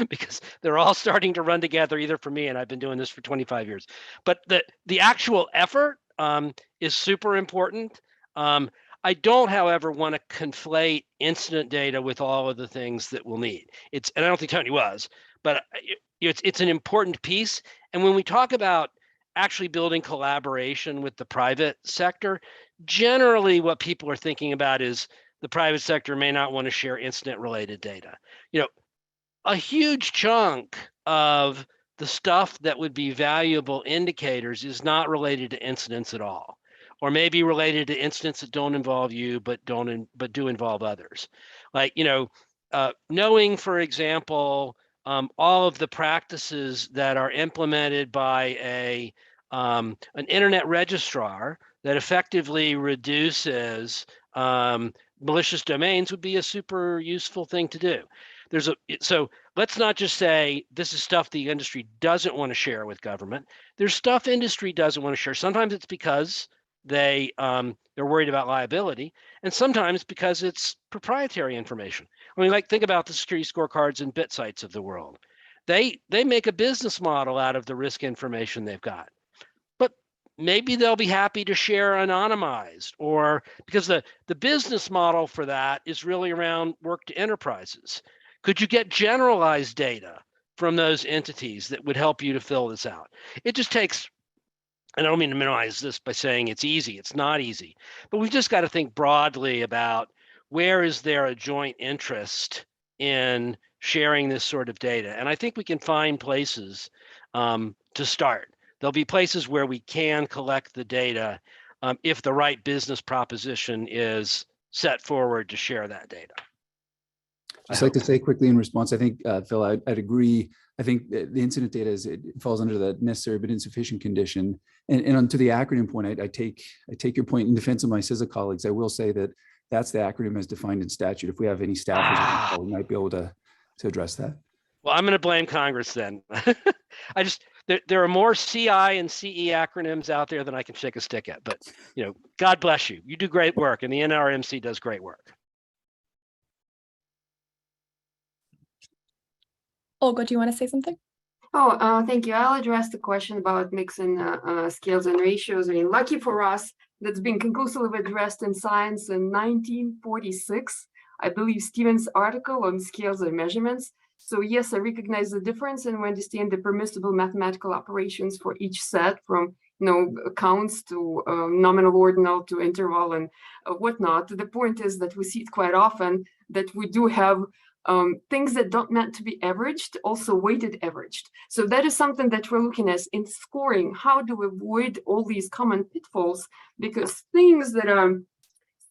because they're all starting to run together, either for me, and I've been doing this for 25 years. But the actual effort is super important. I don't, however, want to conflate incident data with all of the things that we'll need. And I don't think Tony was, but it's an important piece. And when we talk about actually building collaboration with the private sector, generally what people are thinking about is the private sector may not want to share incident related data. A huge chunk of the stuff that would be valuable indicators is not related to incidents at all, or maybe related to incidents that don't involve you, but do involve others. Like, knowing, for example, all of the practices that are implemented by a an internet registrar that effectively reduces malicious domains would be a super useful thing to do. So let's not just say this is stuff the industry doesn't want to share with government. There's stuff industry doesn't want to share. Sometimes it's because they're worried about liability, and sometimes because it's proprietary information. I mean, like, think about the security scorecards and bit sites of the world. They make a business model out of the risk information they've got. But maybe they'll be happy to share anonymized, or because the business model for that is really around work to enterprises. Could you get generalized data from those entities that would help you to fill this out? It just takes, and I don't mean to minimize this by saying it's easy. It's not easy, but we've just got to think broadly about where is there a joint interest in sharing this sort of data. And I think we can find places to start. There'll be places where we can collect the data if the right business proposition is set forward to share that data. Just like to say quickly in response, I think, Phil, I'd agree. I think the incident data it falls under the necessary but insufficient condition. And onto the acronym point, I take your point in defense of my CISA colleagues. I will say that that's the acronym as defined in statute. If we have any staff, we might be able to address that. Well, I'm going to blame Congress then. There are more CI and CE acronyms out there than I can shake a stick at. But God bless you. You do great work, and the NRMC does great work. Olga, do you want to say something? Oh, thank you. I'll address the question about mixing scales and ratios. I mean, lucky for us, that's been conclusively addressed in Science in 1946. I believe Stevens' article on scales and measurements. So yes, I recognize the difference and we understand the permissible mathematical operations for each set, from counts to nominal ordinal to interval and whatnot. The point is that we see it quite often that we do have things that don't meant to be averaged, also weighted averaged. So that is something that we're looking at in scoring. How do we avoid all these common pitfalls? Because things that are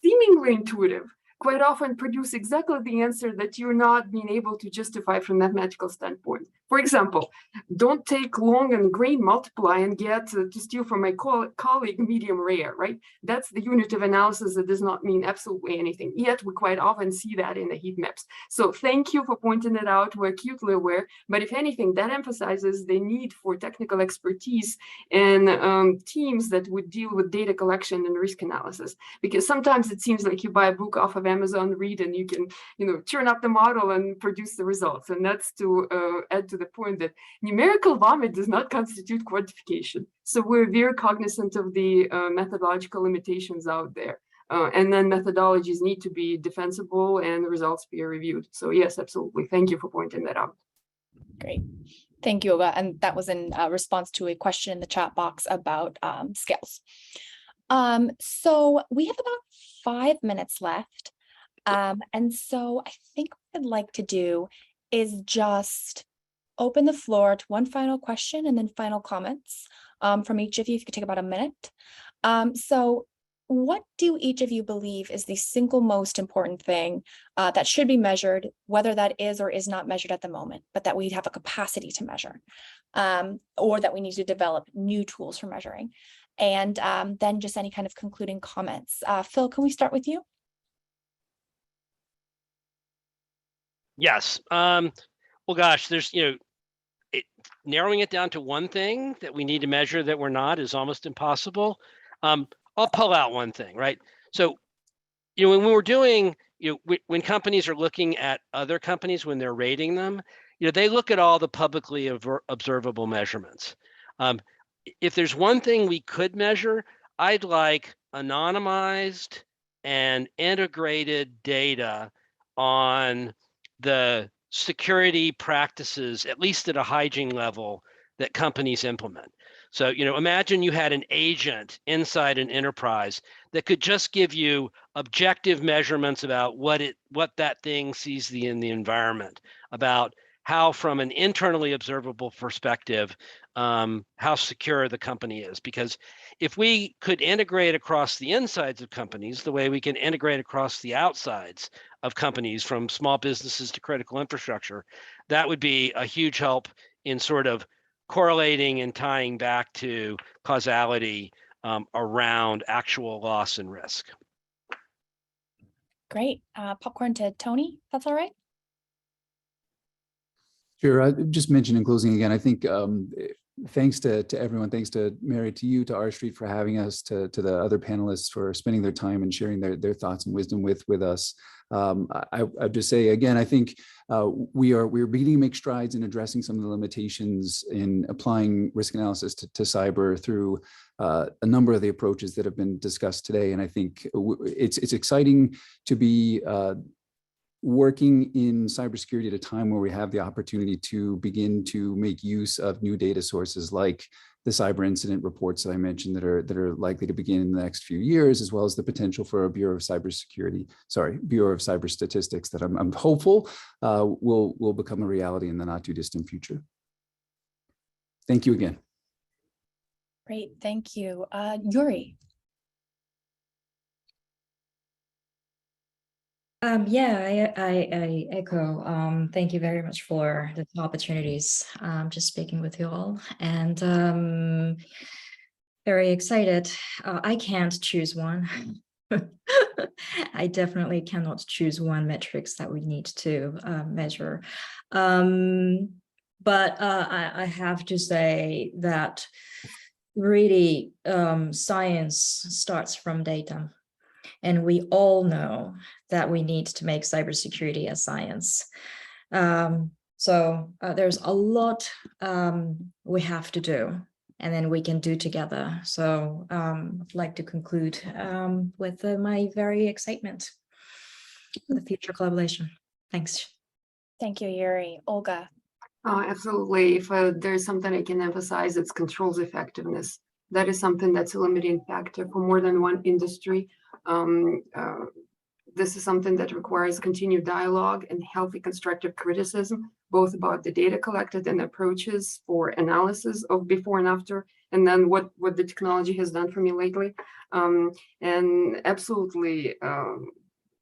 seemingly intuitive quite often produce exactly the answer that you're not being able to justify from a mathematical standpoint. For example, don't take long and grain multiply and get to steal from my colleague medium rare, right? That's the unit of analysis that does not mean absolutely anything. Yet we quite often see that in the heat maps. So thank you for pointing it out. We're acutely aware, but if anything, that emphasizes the need for technical expertise and teams that would deal with data collection and risk analysis. Because sometimes it seems like you buy a book off of Amazon, read, and you can, turn up the model and produce the results. And that's to add to the point that numerical vomit does not constitute quantification. So we're very cognizant of the methodological limitations out there. And then methodologies need to be defensible and the results peer reviewed. So yes, absolutely. Thank you for pointing that out. Great. Thank you, Olga. And that was in response to a question in the chat box about scales. So we have about 5 minutes left. And so I think what I'd like to do is just open the floor to one final question and then final comments from each of you. If you could take about a minute. So what do each of you believe is the single most important thing that should be measured, whether that is or is not measured at the moment, but that we have a capacity to measure, or that we need to develop new tools for measuring? And then just any kind of concluding comments. Phil, can we start with you? Yes. Well, gosh, there's, narrowing it down to one thing that we need to measure that we're not is almost impossible. I'll pull out one thing, right? So, when we're doing, when companies are looking at other companies, when they're rating them, they look at all the publicly observable measurements. If there's one thing we could measure, I'd like anonymized and integrated data on the security practices, at least at a hygiene level, that companies implement. So, imagine you had an agent inside an enterprise that could just give you objective measurements about what that thing sees in the environment, about how, from an internally observable perspective, how secure the company is. Because if we could integrate across the insides of companies the way we can integrate across the outsides of companies, from small businesses to critical infrastructure, that would be a huge help in sort of correlating and tying back to causality around actual loss and risk. Great. Popcorn to Tony, if that's all right. Sure. I just mentioned in closing again, I think thanks to everyone, thanks to Mary, to you, to R Street for having us, to the other panelists for spending their time and sharing their thoughts and wisdom with us. I just say again, I think we're beginning to make strides in addressing some of the limitations in applying risk analysis to cyber through a number of the approaches that have been discussed today. And I think it's exciting to be working in cybersecurity at a time where we have the opportunity to begin to make use of new data sources like the cyber incident reports that I mentioned that are likely to begin in the next few years, as well as the potential for a Bureau of Cyber Statistics that I'm hopeful will become a reality in the not too distant future. Thank you again. Great, thank you. Yuri. Yeah, I echo. Thank you very much for the opportunities. Just speaking with you all, and very excited. I can't choose one. I definitely cannot choose one metrics that we need to measure. But I have to say that really science starts from data. And we all know that we need to make cybersecurity a science. So there's a lot we have to do, and then we can do together. So I'd like to conclude with my very excitement for the future collaboration. Thanks. Thank you, Yuri. Olga. Oh, absolutely. If there's something I can emphasize, it's controls effectiveness. That is something that's a limiting factor for more than one industry. This is something that requires continued dialogue and healthy constructive criticism, both about the data collected and approaches for analysis of before and after, and then what the technology has done for me lately. And absolutely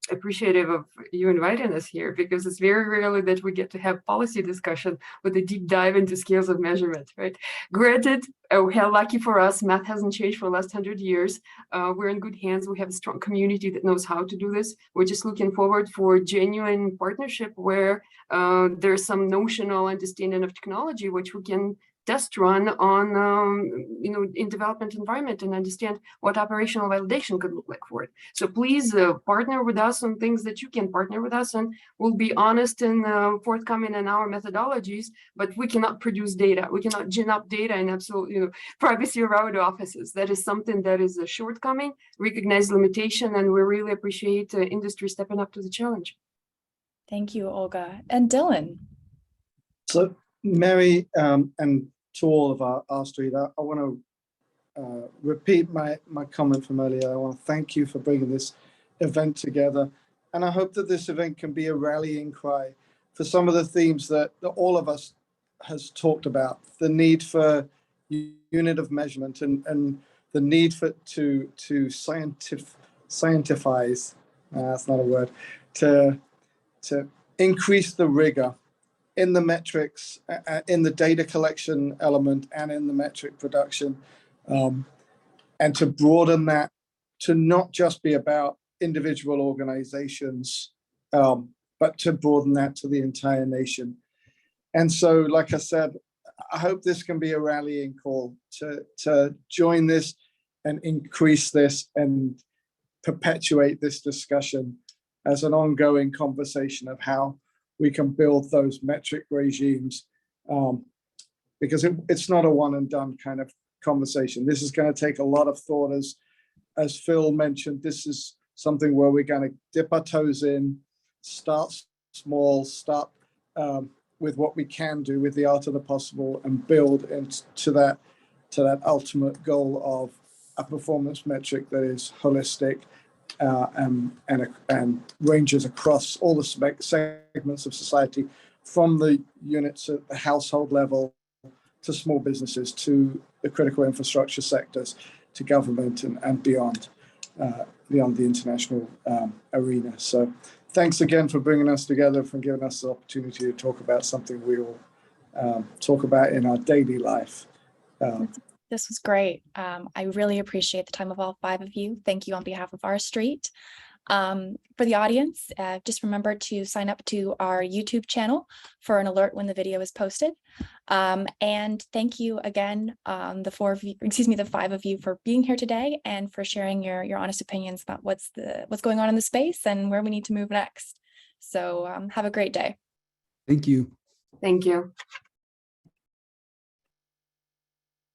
appreciative of you inviting us here, because it's very rarely that we get to have policy discussion with a deep dive into scales of measurement, right? Granted, how lucky for us, math hasn't changed for the last 100 years. We're in good hands. We have a strong community that knows how to do this. We're just looking forward for genuine partnership where there's some notional understanding of technology, which we can test run on, in development environment and understand what operational validation could look like for it. So please partner with us on things that you can partner with us, and we'll be honest and forthcoming in our methodologies, but we cannot produce data. We cannot gin up data in absolute, privacy around offices. That is something that is a shortcoming, recognized limitation, and we really appreciate industry stepping up to the challenge. Thank you, Olga. And Dylan. So Mary, and to all of our Street, I want to repeat my comment from earlier. I want to thank you for bringing this event together. And I hope that this event can be a rallying cry for some of the themes that all of us has talked about: the need for unit of measurement and the need for to scientifize, that's not a word, to increase the rigor in the metrics, in the data collection element, and in the metric production, and to broaden that to not just be about individual organizations, but to broaden that to the entire nation. And so, like I said, I hope this can be a rallying call to join this and increase this and perpetuate this discussion as an ongoing conversation of how we can build those metric regimes, because it's not a one and done kind of conversation. This is going to take a lot of thought. As Phil mentioned, this is something where we're going to dip our toes in, start small, start with what we can do with the art of the possible, and build into that ultimate goal of a performance metric that is holistic and ranges across all the segments of society, from the units at the household level to small businesses, to the critical infrastructure sectors, to government and beyond the international arena. So thanks again for bringing us together, for giving us the opportunity to talk about something we all talk about in our daily life. This was great. I really appreciate the time of all 5 of you. Thank you on behalf of our street. For the audience, just remember to sign up to our YouTube channel for an alert when the video is posted. And thank you again, the 5 of you for being here today and for sharing your honest opinions about what's going on in the space and where we need to move next. So have a great day. Thank you. Thank you.